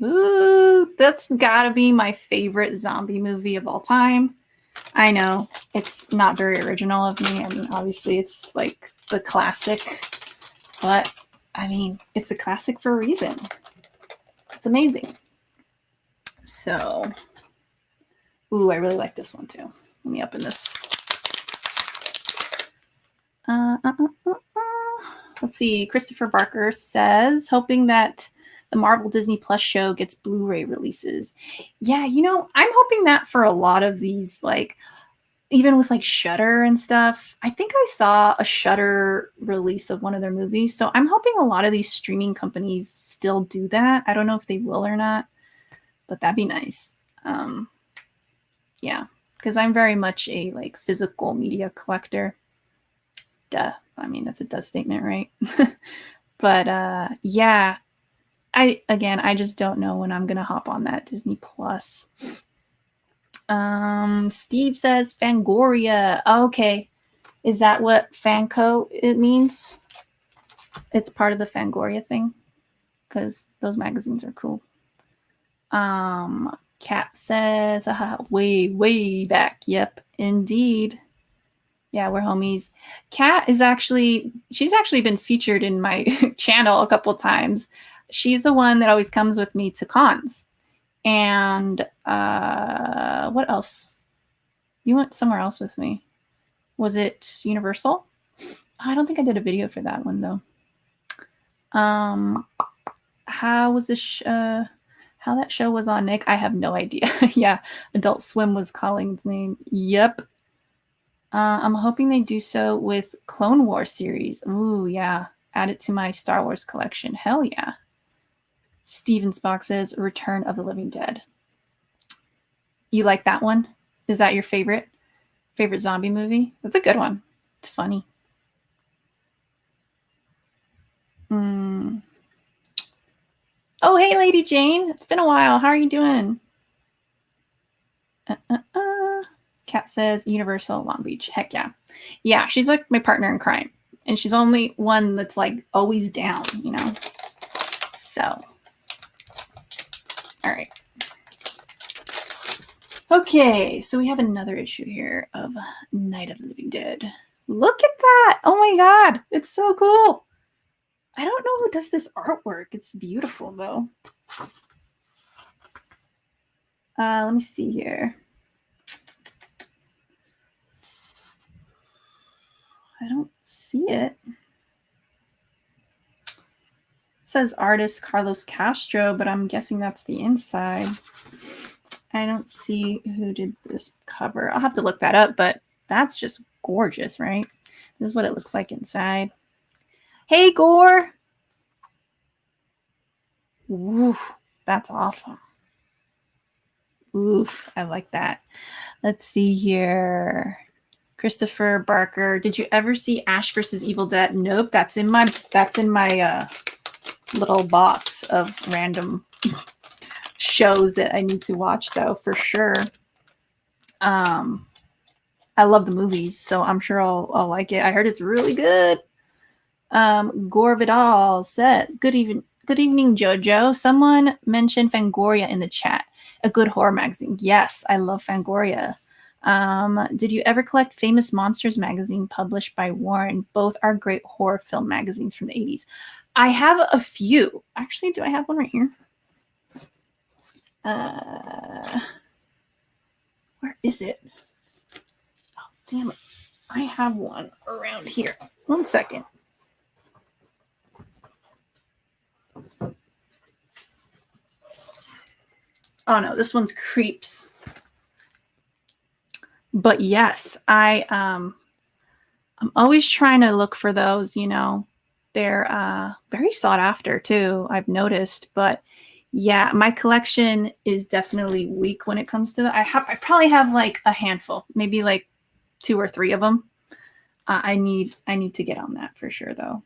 Ooh, that's gotta be my favorite zombie movie of all time. I know it's not very original of me. I mean, obviously it's like the classic, but I mean, it's a classic for a reason. It's amazing. So, ooh, I really like this one too. Let me open this. Let's see. Christopher Barker says, hoping that the Marvel Disney Plus show gets Blu-ray releases. Yeah, I'm hoping that for a lot of these, like, even with like Shudder and stuff. I think I saw a Shudder release of one of their movies. So I'm hoping a lot of these streaming companies still do that. I don't know if they will or not, but that'd be nice. Yeah, because I'm very much a like physical media collector. Duh. I mean, that's a duh statement, right? But yeah, I just don't know when I'm gonna hop on that Disney Plus. Steve says Fangoria. Okay, is that what Fanco it means? It's part of the Fangoria thing because those magazines are cool. Kat says, way back. Yep, indeed. Yeah, we're homies. Kat is she's actually been featured in my channel a couple times. She's the one that always comes with me to cons. And what else? You went somewhere else with me. Was it Universal? I don't think I did a video for that one though. How was this? How that show was on, Nick? I have no idea. Yeah, Adult Swim was calling its name. Yep. I'm hoping they do so with Clone Wars series. Ooh, yeah. Add it to my Star Wars collection. Hell yeah. Steven Spock says Return of the Living Dead. You like that one? Is that your favorite zombie movie? That's a good one. It's funny. Oh, hey, Lady Jane. It's been a while. How are you doing? Kat says Universal Long Beach. Heck yeah. Yeah, she's like my partner in crime. And she's only one that's like always down, you know? So, all right. Okay, so we have another issue here of Night of the Living Dead. Look at that. Oh my God. It's so cool. I don't know who does this artwork. It's beautiful though. Let me see here. I don't see it. It says artist Carlos Castro, but I'm guessing that's the inside. I don't see who did this cover. I'll have to look that up, but that's just gorgeous, right? This is what it looks like inside. Hey, Gore. Oof, that's awesome. Oof, I like that. Let's see here. Christopher Barker. Did you ever see Ash versus Evil Dead? Nope, that's in my little box of random shows that I need to watch though, for sure. I love the movies, so I'm sure I'll like it. I heard it's really good. Gore Vidal says, Good evening, Jojo. Someone mentioned Fangoria in the chat. A good horror magazine. Yes, I love Fangoria. Did you ever collect Famous Monsters magazine published by Warren? Both are great horror film magazines from the 80s. I have a few. Actually, do I have one right here? Where is it? Oh, damn it. I have one around here. 1 second. Oh no, this one's Creeps. But yes, I'm always trying to look for those, you know. They're very sought after too, I've noticed. But yeah, my collection is definitely weak when it comes to that. I probably have like a handful, maybe like 2 or 3 of them. I need to get on that for sure though.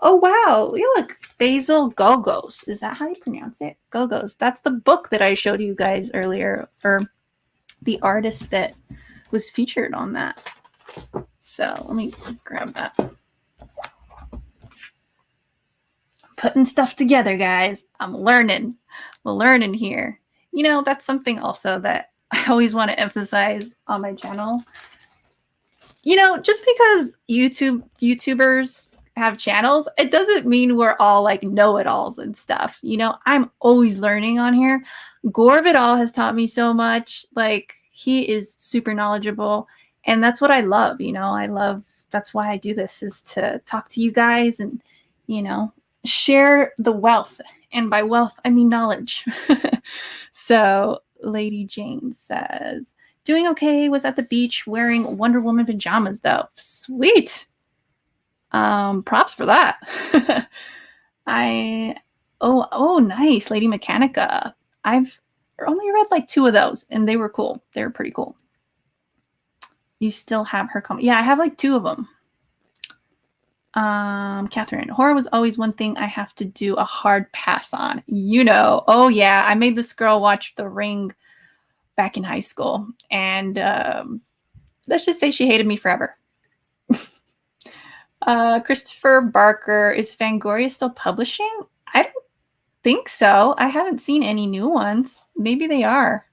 Oh wow, look, Basil Gogos. Is that how you pronounce it? Gogos. That's the book that I showed you guys earlier, or the artist that was featured on that. So let me grab that. Putting stuff together, guys. I'm learning. We're learning here. You know, that's something also that I always want to emphasize on my channel. You know, just because YouTubers have channels, it doesn't mean we're all like know-it-alls and stuff. You know, I'm always learning on here. Gore Vidal has taught me so much. Like, he is super knowledgeable, and that's what I love. You know, that's why I do this, is to talk to you guys and, you know, share the wealth. And by wealth, I mean knowledge. So Lady Jane says, doing okay, was at the beach wearing Wonder Woman pajamas though. Sweet. Props for that. Oh, nice. Lady Mechanica. I've only read like 2 of those and they were cool. They were pretty cool. You still have her comment. Yeah, I have like 2 of them. Catherine, horror was always one thing I have to do a hard pass on. Oh yeah, I made this girl watch The Ring back in high school, and let's just say she hated me forever. Christopher Barker, is Fangoria still publishing? I don't think so. I haven't seen any new ones. Maybe they are.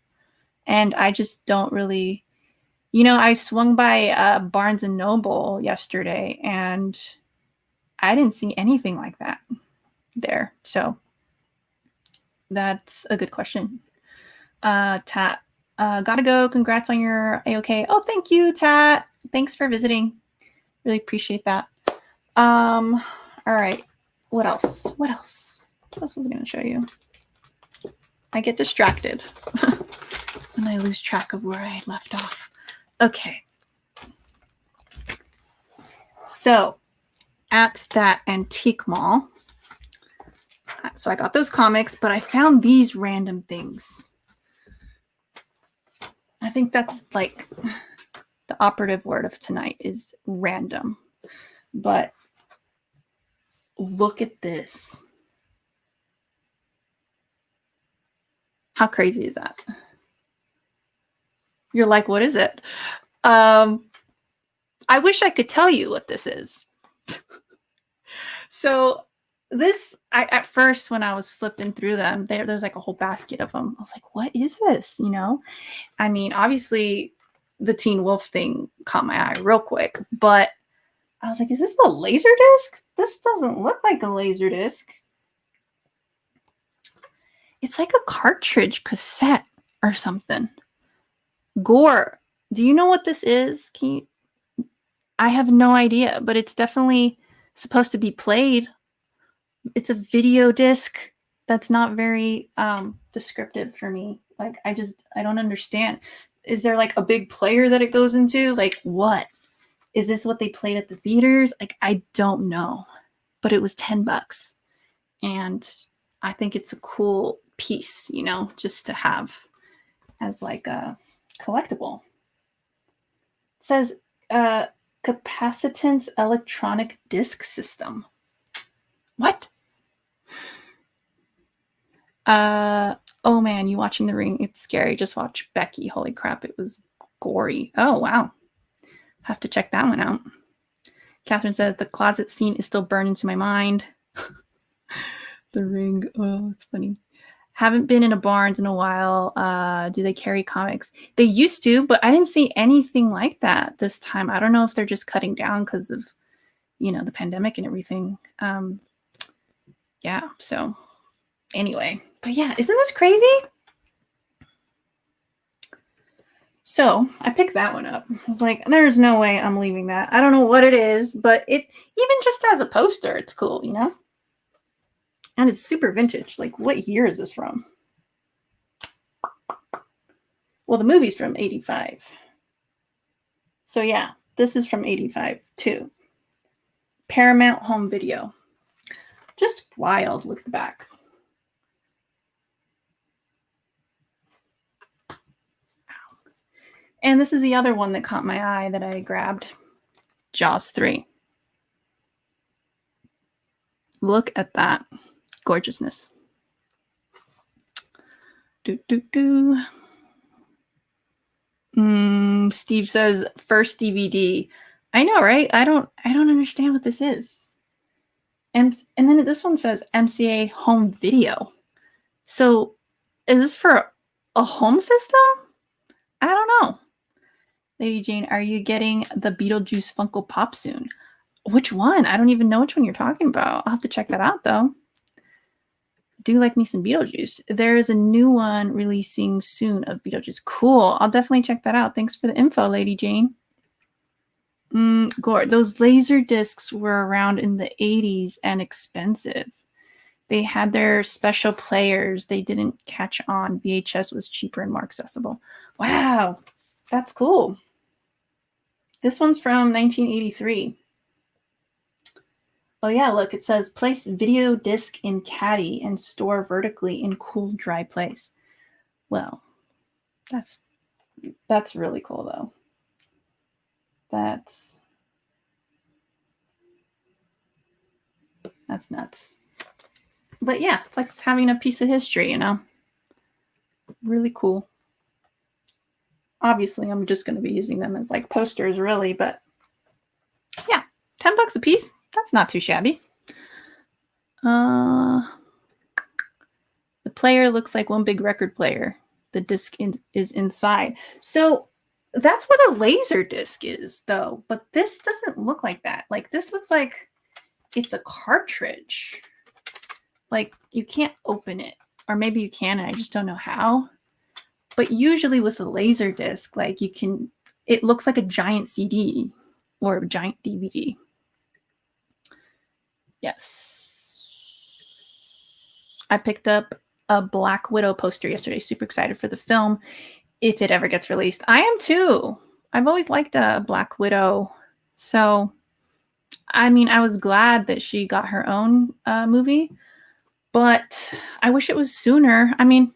And I just don't really, I swung by Barnes and Noble yesterday and I didn't see anything like that there. So that's a good question. Tat, gotta go. Congrats on your AOK. Oh, thank you, Tat. Thanks for visiting. Really appreciate that. All right. What else? What else was I going to show you? I get distracted and I lose track of where I left off. Okay. So at that antique mall, so I got those comics, but I found these random things. I think that's like the operative word of tonight is random. But look at this. How crazy is that? You're like, what is it? I wish I could tell you what this is. So this, at first when I was flipping through them, there's like a whole basket of them. I was like, what is this? I mean, obviously the Teen Wolf thing caught my eye real quick, but I was like, is this a laser disc? This doesn't look like a laser disc. It's like a cartridge cassette or something. Gore, do you know what this is? I have no idea, but it's definitely supposed to be played. It's a video disc. That's not very descriptive for me. Like, I don't understand. Is there like a big player that it goes into? Like, what? Is this what they played at the theaters? Like, I don't know. But it was $10. And I think it's a cool piece, just to have as like a collectible. It says capacitance electronic disc system. What? Oh man, you watching The Ring? It's scary. Just watch Becky. Holy crap, it was gory. Oh wow. Have to check that one out. Catherine says the closet scene is still burned into my mind. The Ring. Oh, it's funny. Haven't been in a Barnes in a while. Do they carry comics? They used to, but I didn't see anything like that this time. I don't know if they're just cutting down because of, the pandemic and everything. Yeah, so anyway. But yeah, isn't this crazy? So I picked that one up. I was like, there's no way I'm leaving that. I don't know what it is, but it even just as a poster, it's cool, And it's super vintage. Like, what year is this from? Well, the movie's from 85. So yeah, this is from 85 too. Paramount Home Video. Just wild. Look at the back. And this is the other one that caught my eye that I grabbed. Jaws 3. Look at that gorgeousness. Steve says first DVD. I know, right? I don't understand what this is. And then this one says MCA Home Video. So is this for a home system? I don't know. Lady Jane, are you getting the Beetlejuice Funko Pop soon? Which one? I don't even know which one you're talking about. I'll have to check that out, though. Do like me some Beetlejuice. There is a new one releasing soon of Beetlejuice. Cool. I'll definitely check that out. Thanks for the info, Lady Jane. Gore, those laser discs were around in the 80s and expensive. They had their special players. They didn't catch on. VHS was cheaper and more accessible. Wow. That's cool. This one's from 1983. Oh yeah, look, it says place video disc in caddy and store vertically in cool, dry place. Well, that's really cool though. That's nuts. But yeah, it's like having a piece of history, you know? Really cool. Obviously, I'm just going to be using them as like posters, really, but yeah, $10 a piece. That's not too shabby. The player looks like one big record player. The disc is inside. So that's what a laser disc is, though. But this doesn't look like that. Like, this looks like it's a cartridge. Like, you can't open it. Or maybe you can, and I just don't know how. But usually with a laser disc, like, you can, it looks like a giant CD or a giant DVD. Yes. I picked up a Black Widow poster yesterday. Super excited for the film if it ever gets released. I am too. I've always liked Black Widow. So, I mean, I was glad that she got her own movie, but I wish it was sooner. I mean,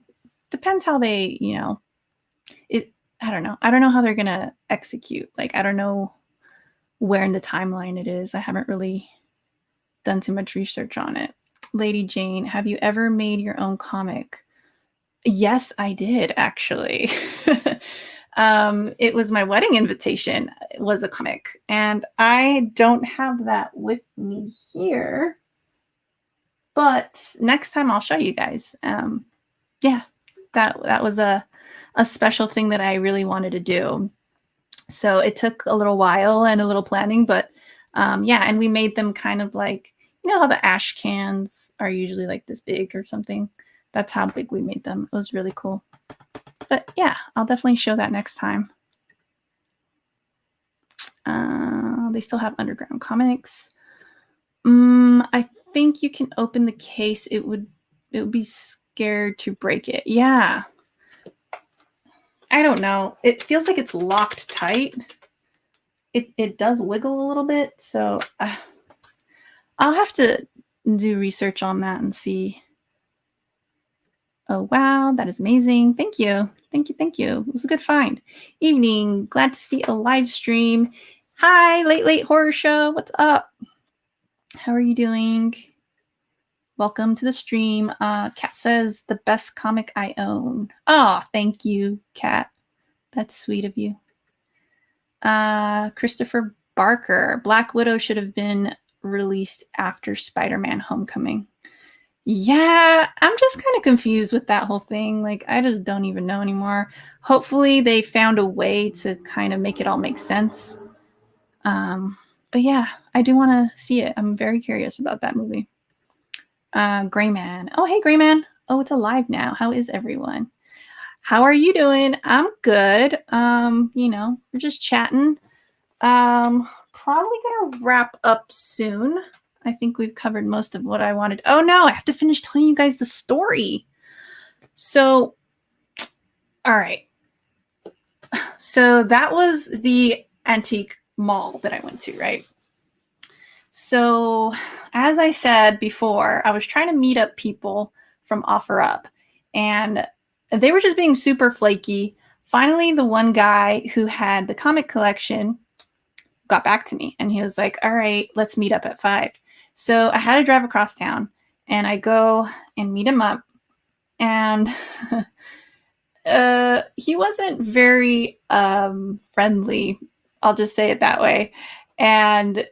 depends how they, you know, it. I don't know. I don't know how they're going to execute. Like, I don't know where in the timeline it is. I haven't really done too much research on it. Lady Jane, have you ever made your own comic? Yes, I did, actually. It was my wedding invitation. It was a comic, and I don't have that with me here, but next time I'll show you guys. Yeah, that was a special thing that I really wanted to do. So it took a little while and a little planning, but yeah, and we made them kind of like, you know how the ash cans are usually like this big or something? That's how big we made them. It was really cool. But yeah, I'll definitely show that next time. They still have Underground Comics. I think you can open the case. It would be scared to break it. Yeah. I don't know. It feels like it's locked tight. It does wiggle a little bit, so I'll have to do research on that and see. Oh, wow, that is amazing. Thank you. Thank you. Thank you. It was a good find. Evening. Glad to see a live stream. Hi, Late Horror Show. What's up? How are you doing? Welcome to the stream. Kat says, the best comic I own. Oh, thank you, Kat. That's sweet of you. Christopher Barker. Black Widow should have been released after Spider-Man Homecoming. Yeah, I'm just kind of confused with that whole thing. Like, I just don't even know anymore. Hopefully they found a way to kind of make it all make sense. But yeah, I do want to see it. I'm very curious about that movie. Gray Man. Oh, hey, Gray Man. Oh, it's alive now. How is everyone? How are you doing? I'm good. You know, we're just chatting. Probably gonna wrap up soon. I think we've covered most of what I wanted. Oh no, I have to finish telling you guys the story. So, all right. So that was the antique mall that I went to, right? So, as I said before, I was trying to meet up people from OfferUp, and they were just being super flaky. Finally, the one guy who had the comic collection got back to me, and he was like, all right, let's meet up at 5. So I had to drive across town, and I go and meet him up, and he wasn't very friendly. I'll just say it that way. And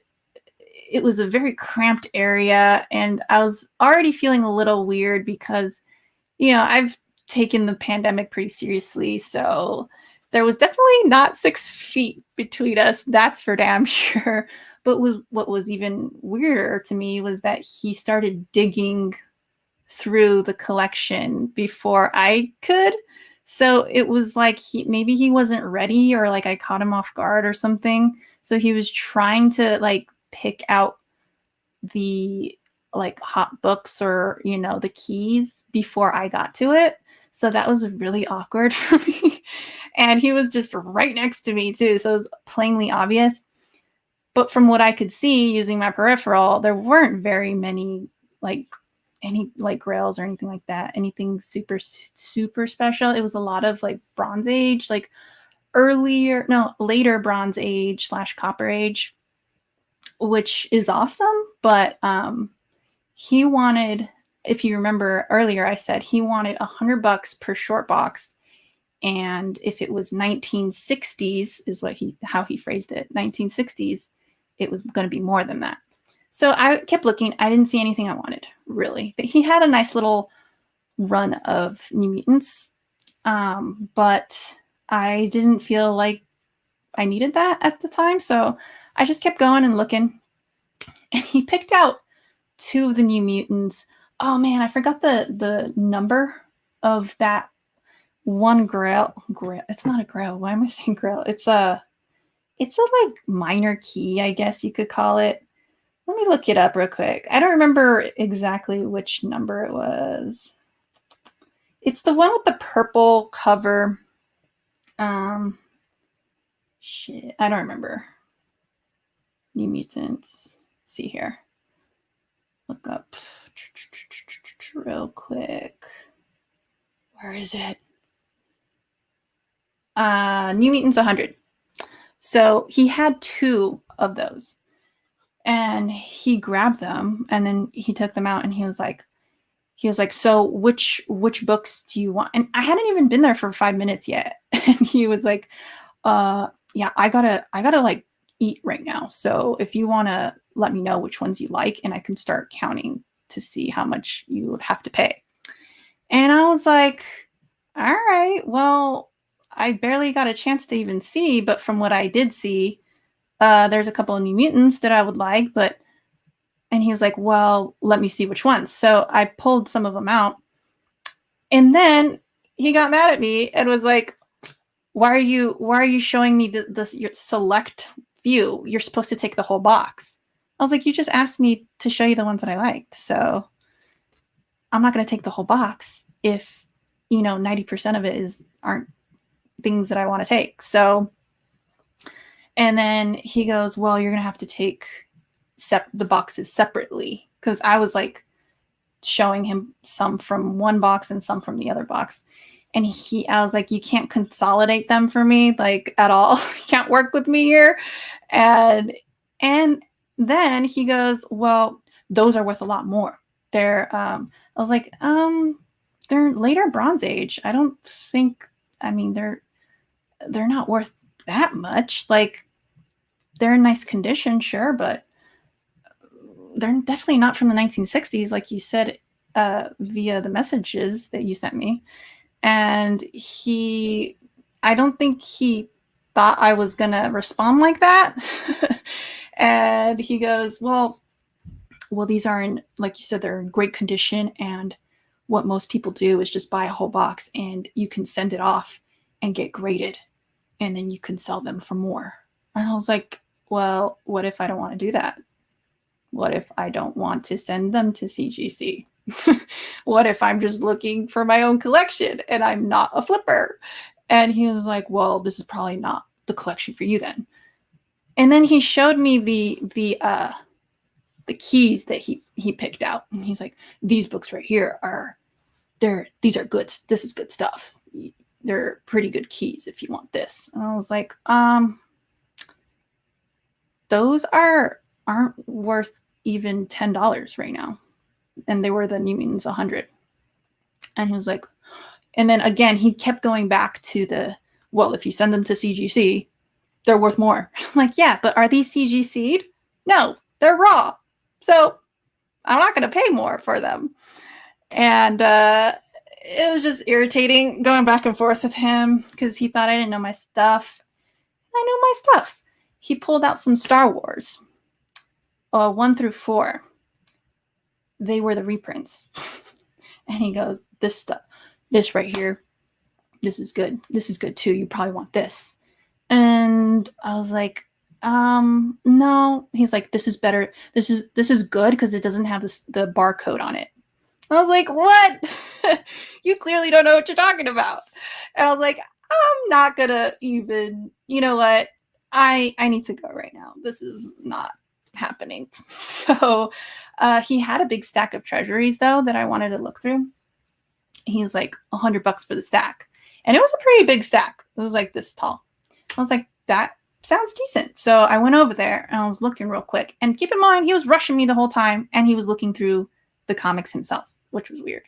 it was a very cramped area, and I was already feeling a little weird because, you know, I've taken the pandemic pretty seriously, so there was definitely not 6 feet between us. That's for damn sure. But what was even weirder to me was that he started digging through the collection before I could. So it was like maybe he wasn't ready, or like I caught him off guard or something. So he was trying to like pick out the like hot books or, you know, the keys before I got to it. So that was really awkward for me. And he was just right next to me too. So it was plainly obvious. But from what I could see using my peripheral, there weren't very many like any like grails or anything like that. Anything super special. It was a lot of like Bronze Age, like later Bronze Age / Copper Age, which is awesome. But he wanted, if you remember earlier, I said he wanted $100 per short box. And if it was 1960s, is how he phrased it, 1960s, it was going to be more than that. So I kept looking. I didn't see anything I wanted, really. He had a nice little run of New Mutants, but I didn't feel like I needed that at the time. So I just kept going and looking. And he picked out 2 of the New Mutants. Oh man, I forgot the number of that one grail. It's not a grail. Why am I saying grail? It's a like minor key, I guess you could call it. Let me look it up real quick. I don't remember exactly which number it was. It's the one with the purple cover. Shit, I don't remember. New Mutants. Let's see here. Look up real quick. Where is it? New Mutants 100. So he had 2 of those. And he grabbed them and then he took them out and he was like, so which books do you want? And I hadn't even been there for 5 minutes yet. And he was like, yeah, I gotta like eat right now. So if you want to let me know which ones you like, and I can start counting to see how much you would have to pay. And I was like, all right, well, I barely got a chance to even see, but from what I did see, there's a couple of New Mutants that I would like, and he was like, well, let me see which ones. So I pulled some of them out, and then he got mad at me and was like, why are you showing me your select few? You're supposed to take the whole box. I was like, you just asked me to show you the ones that I liked. So I'm not going to take the whole box if, 90% of it aren't things that I want to take. So, and then he goes, well, you're going to have to take the boxes separately. Cause I was like showing him some from one box and some from the other box. And I was like, you can't consolidate them for me, like at all. You can't work with me here. And then he goes, well, those are worth a lot more. I was like, they're later Bronze Age. I don't think, they're not worth that much. Like, they're in nice condition, sure, but they're definitely not from the 1960s, like you said, via the messages that you sent me. And I don't think he thought I was going to respond like that. And he goes, well, these are in, like you said, they're in great condition. And what most people do is just buy a whole box and you can send it off and get graded. And then you can sell them for more. And I was like, well, what if I don't want to do that? What if I don't want to send them to CGC? What if I'm just looking for my own collection and I'm not a flipper? And he was like, well, this is probably not the collection for you then. And then he showed me the keys that he picked out. And he's like, these books right here these are good. This is good stuff. They're pretty good keys if you want this. And I was like, those aren't worth even $10 right now. And they were the New Mutants 100. And he was like, and then again, he kept going back to well, if you send them to CGC, they're worth more. I'm like, yeah, but are these CGC'd? No, they're raw. So I'm not going to pay more for them. And it was just irritating going back and forth with him because he thought I didn't know my stuff. I know my stuff. He pulled out some Star Wars, 1 through 4. They were the reprints. And he goes, this right here, this is good. This is good too. You probably want this. And I was like, no. He's like, this is better. This is good because it doesn't have the barcode on it. I was like, what? You clearly don't know what you're talking about. And I was like, I'm not gonna even, you know what? I need to go right now. This is not happening. So he had a big stack of treasuries though that I wanted to look through. He's like $100 for the stack. And it was a pretty big stack. It was like this tall. I was like, that sounds decent. So I went over there and I was looking real quick. And keep in mind, he was rushing me the whole time and he was looking through the comics himself, which was weird.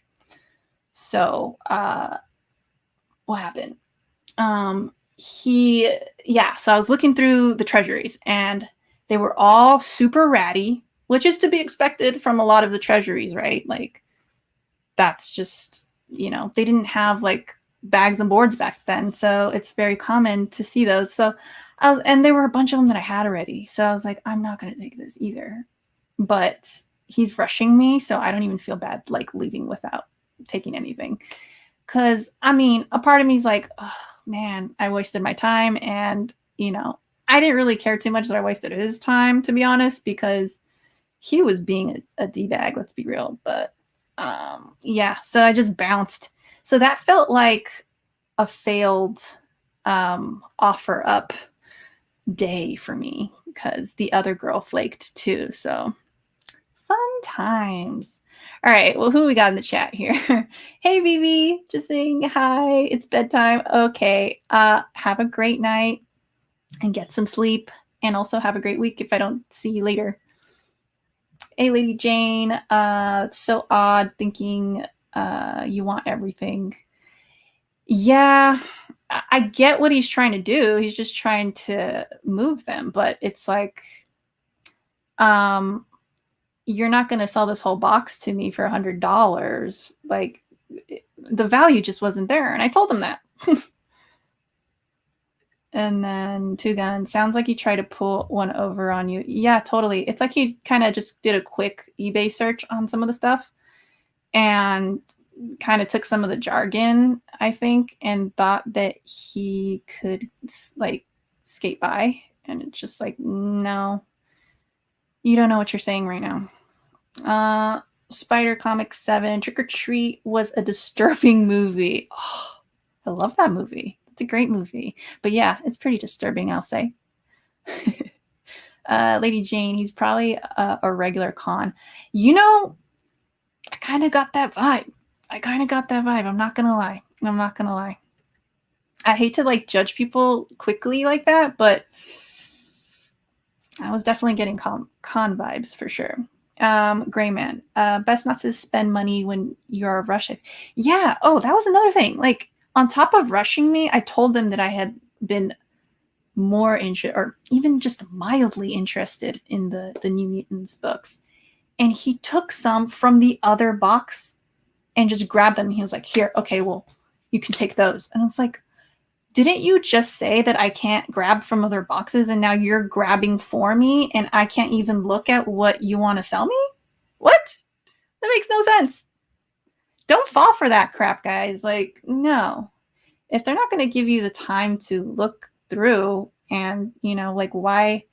So what happened? So I was looking through the treasuries and they were all super ratty, which is to be expected from a lot of the treasuries, right? Like that's just, they didn't have like bags and boards back then. So it's very common to see those. So and there were a bunch of them that I had already. So I was like, I'm not going to take this either, but he's rushing me. So I don't even feel bad, like leaving without taking anything. Cause I mean, a part of me is like, oh man, I wasted my time. And, I didn't really care too much that I wasted his time, to be honest, because he was being a D-bag, let's be real. But so I just bounced. So that felt like a failed offer up day for me because the other girl flaked too. So fun times. All right, well, who we got in the chat here? Hey, Vivi, just saying hi. It's bedtime. Okay, have a great night and get some sleep. And also have a great week if I don't see you later. Hey, Lady Jane, it's so odd thinking you want everything. Yeah, I get what he's trying to do. He's just trying to move them, but it's like, you're not going to sell this whole box to me for $100. Like the value just wasn't there. And I told him that. And then Two Guns, sounds like he tried to pull one over on you. Yeah, totally. It's like he kind of just did a quick eBay search on some of the stuff and kind of took some of the jargon, I think, and thought that he could like skate by. And it's just like, no, you don't know what you're saying right now. Spider Comics 7, Trick or Treat was a disturbing movie. Oh, I love that movie. It's a great movie. But yeah, it's pretty disturbing, I'll say. Lady Jane, he's probably a regular con. I kind of got that vibe. I'm not going to lie. I hate to like judge people quickly like that, but I was definitely getting con vibes for sure. Gray Man, best not to spend money when you're rushing. Yeah. Oh, that was another thing. Like on top of rushing me, I told them that I had been more interested or even just mildly interested in the New Mutants books. And he took some from the other box and just grabbed them. He was like, here, okay, well, you can take those. And it's like, didn't you just say that I can't grab from other boxes and now you're grabbing for me and I can't even look at what you want to sell me? What? That makes no sense. Don't fall for that crap, guys. Like, no. If they're not going to give you the time to look through and, like, why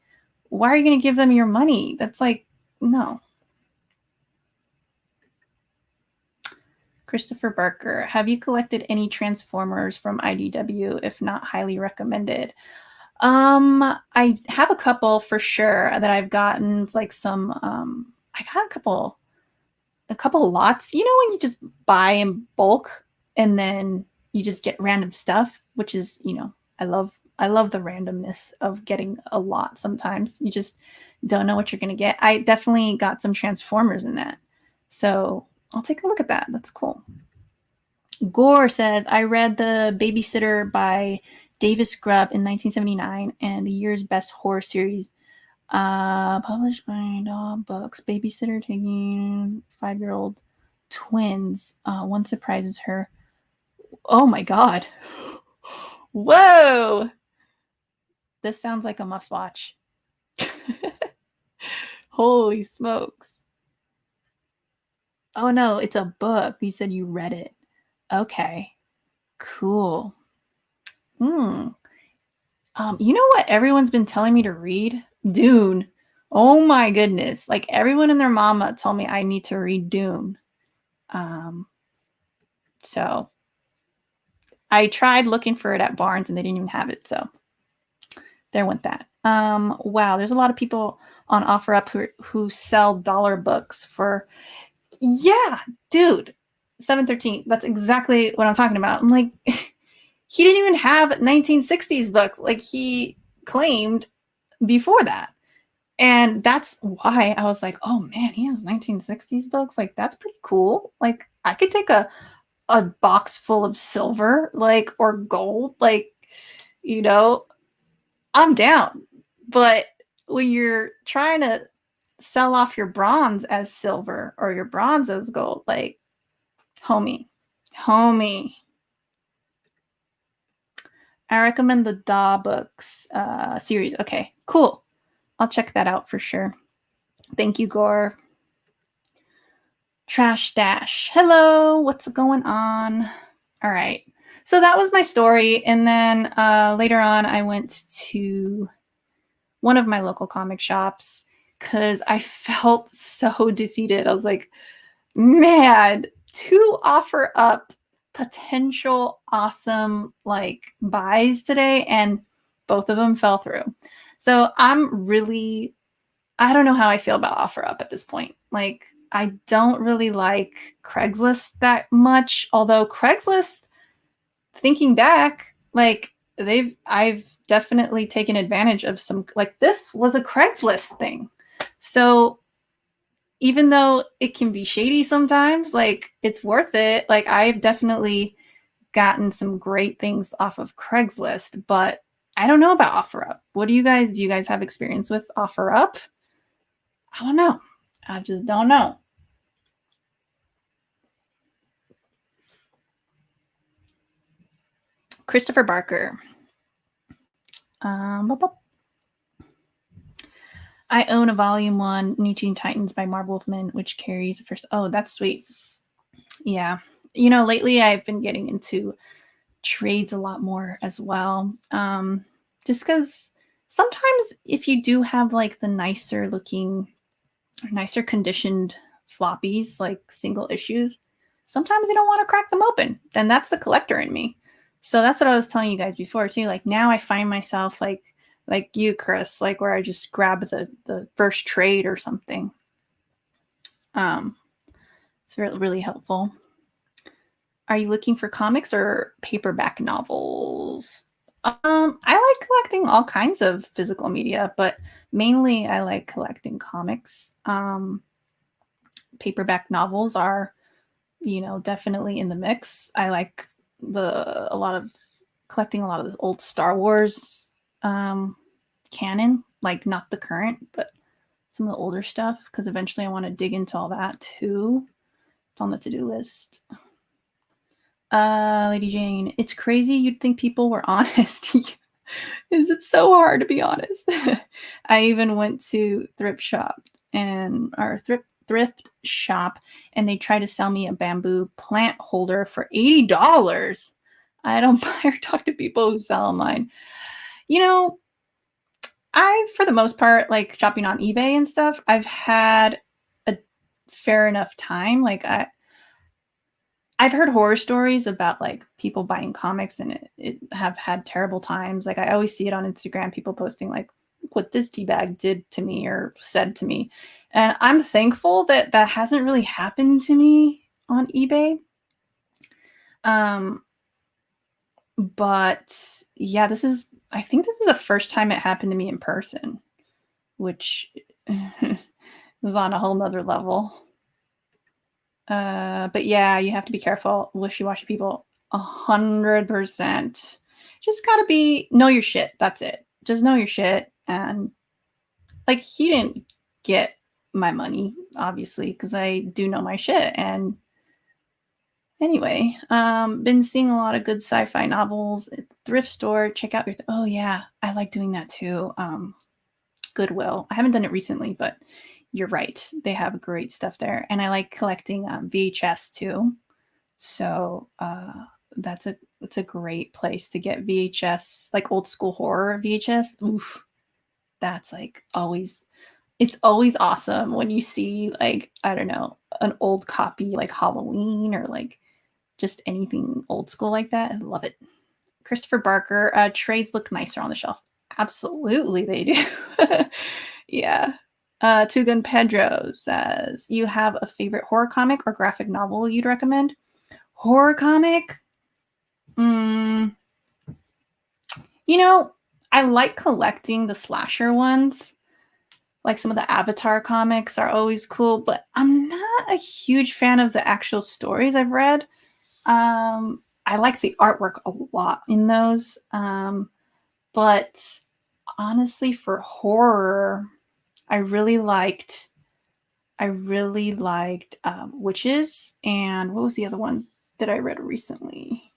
are you going to give them your money? That's like, no. Christopher Barker, have you collected any Transformers from IDW? If not, highly recommended. I have a couple for sure that I've gotten. It's like some, I got a couple lots. When you just buy in bulk and then you just get random stuff, which is, I love the randomness of getting a lot. Sometimes you just don't know what you're going to get. I definitely got some Transformers in that. So I'll take a look at that. That's cool. Gore says, I read The Babysitter by Davis Grubb in 1979 and the year's best horror series published by Dog Books. Babysitter taking 5-year-old twins. One surprises her. Oh my God. Whoa. This sounds like a must watch. Holy smokes. Oh no, it's a book. You said you read it. Okay, cool. You know what everyone's been telling me to read? Dune. Oh my goodness. Like everyone and their mama told me I need to read Dune. So I tried looking for it at Barnes and they didn't even have it. So there went that. Wow, there's a lot of people on OfferUp who sell dollar books for... Yeah, dude, 713. That's exactly what I'm talking about. I'm like, he didn't even have 1960s books like he claimed before that. And that's why I was like, oh man, he has 1960s books. Like, that's pretty cool. Like, I could take a box full of silver, like, or gold, like, you know, I'm down. But when you're trying to sell off your bronze as silver or your bronze as gold, like, homie, homie. I recommend the Daw books series. Okay, cool. I'll check that out for sure. Thank you, Gore. Trash Dash. Hello, what's going on? All right. So that was my story. And then later on, I went to one of my local comic shops because I felt so defeated. I was like, man, to offer up potential awesome like buys today, and both of them fell through. So I don't know how I feel about OfferUp at this point. Like, I don't really like Craigslist that much, although Craigslist, thinking back, like I've definitely taken advantage of some, like this was a Craigslist thing. So even though it can be shady sometimes, like it's worth it. Like I've definitely gotten some great things off of Craigslist, but I don't know about OfferUp. Do you guys have experience with OfferUp? I don't know. I just don't know. Christopher Barker. I own a Volume 1 New Teen Titans by Marv Wolfman, which carries the first. Oh, that's sweet. Yeah. You know, lately I've been getting into trades a lot more as well. Just because sometimes if you do have like the nicer looking, nicer conditioned floppies, like single issues, sometimes you don't want to crack them open. And that's the collector in me. So that's what I was telling you guys before too. Like now I find myself like you, Chris, like where I just grab the first trade or something. It's really, really helpful. Are you looking for comics or paperback novels? I like collecting all kinds of physical media, but mainly I like collecting comics. Paperback novels are, definitely in the mix. I like collecting a lot of the old Star Wars canon, like not the current, but some of the older stuff, because eventually I want to dig into all that too. It's on the to-do list. Lady Jane, it's crazy you'd think people were honest. Is it so hard to be honest? I even went to thrift shop and they tried to sell me a bamboo plant holder for $80. I don't buy or talk to people who sell online. I, for the most part, like shopping on eBay and stuff, I've had a fair enough time. Like I've heard horror stories about like people buying comics and it have had terrible times. Like I always see it on Instagram, people posting like, look what this D-bag did to me or said to me. And I'm thankful that that hasn't really happened to me on eBay. But yeah, I think this is the first time it happened to me in person, which was on a whole nother level. But yeah, you have to be careful. Wishy-washy people, 100%. Just gotta know your shit. That's it. Just know your shit. And like, he didn't get my money, obviously, because I do know my shit. And anyway, been seeing a lot of good sci-fi novels at the thrift store. Check out oh yeah, I like doing that too. Goodwill. I haven't done it recently, but you're right. They have great stuff there. And I like collecting VHS too. So it's a great place to get VHS, like old school horror VHS. Oof. That's like it's always awesome when you see like, I don't know, an old copy like Halloween or like just anything old school like that. I love it. Christopher Barker, trades look nicer on the shelf. Absolutely they do. Yeah. Tugun Pedro says, you have a favorite horror comic or graphic novel you'd recommend? Horror comic? I like collecting the slasher ones. Like some of the Avatar comics are always cool, but I'm not a huge fan of the actual stories I've read. I like the artwork a lot in those. But honestly, for horror, I really liked Witches, and what was the other one that I read recently?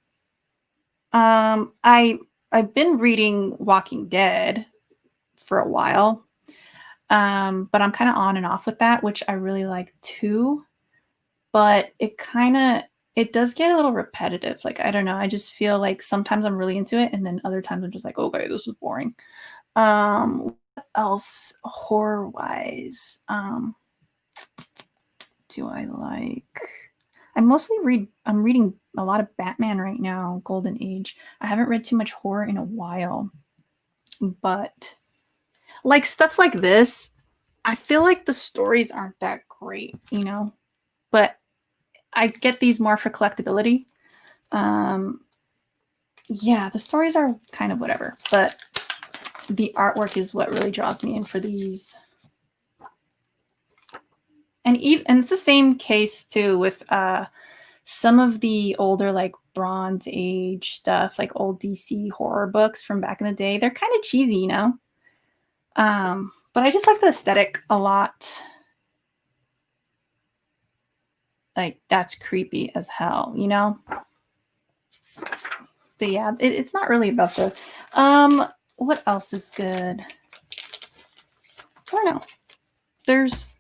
I've been reading Walking Dead for a while, but I'm kind of on and off with that, which I really like too. But it does get a little repetitive. Like, I don't know. I just feel like sometimes I'm really into it, and then other times I'm just like, okay, this is boring. What else horror wise do I like? I'm reading a lot of Batman right now, Golden Age. I haven't read too much horror in a while, but like stuff like this, I feel like the stories aren't that great, you know, but I get these more for collectability. Yeah, the stories are kind of whatever, but the artwork is what really draws me in for these. And it's the same case too with some of the older like Bronze Age stuff, like old DC horror books from back in the day. They're kind of cheesy, you know. But I just like the aesthetic a lot. Like, that's creepy as hell, you know. But yeah, it's not really about the what else is good? I don't know. There's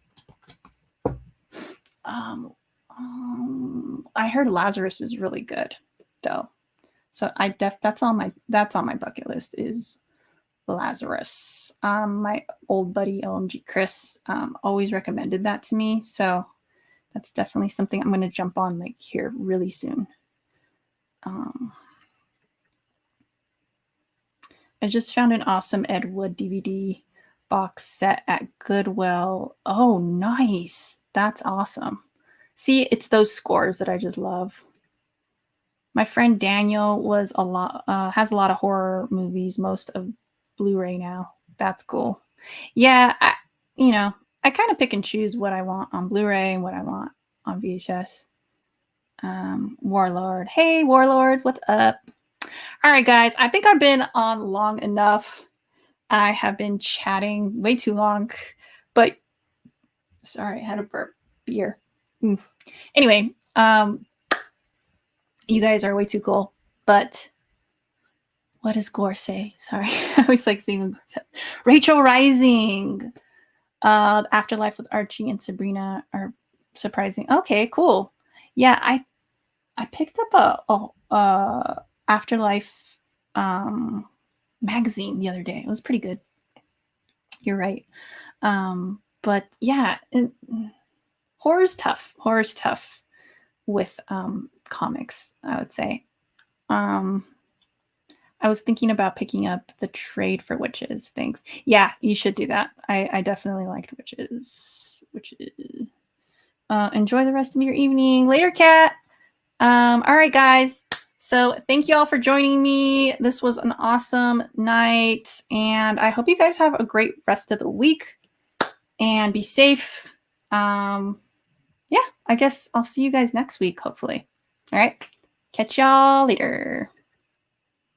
I heard Lazarus is really good though. So that's on my bucket list is Lazarus. My old buddy OMG Chris always recommended that to me. So that's definitely something I'm going to jump on like here really soon. I just found an awesome Ed Wood DVD box set at Goodwill. Oh, nice. That's awesome. See, it's those scores that I just love. My friend Daniel has a lot of horror movies, most of Blu-ray now. That's cool. Yeah, I kind of pick and choose what I want on Blu-ray and what I want on VHS. Warlord. Hey, Warlord, what's up? All right, guys, I think I've been on long enough. I have been chatting way too long, but sorry, I had a burp beer. Anyway, you guys are way too cool, but what does Gore say? Sorry, I always like seeing Rachel Rising. Afterlife with Archie and Sabrina are surprising. Okay, cool. Yeah, I picked up a Afterlife magazine the other day. It was pretty good. You're right. But yeah, horror's tough. Horror's tough with comics, I would say. I was thinking about picking up the trade for Witches. Thanks. Yeah, you should do that. I definitely liked Witches. Enjoy the rest of your evening. Later, Kat. All right, guys. So thank you all for joining me. This was an awesome night, and I hope you guys have a great rest of the week and be safe. Yeah, I guess I'll see you guys next week, hopefully. All right. Catch y'all later.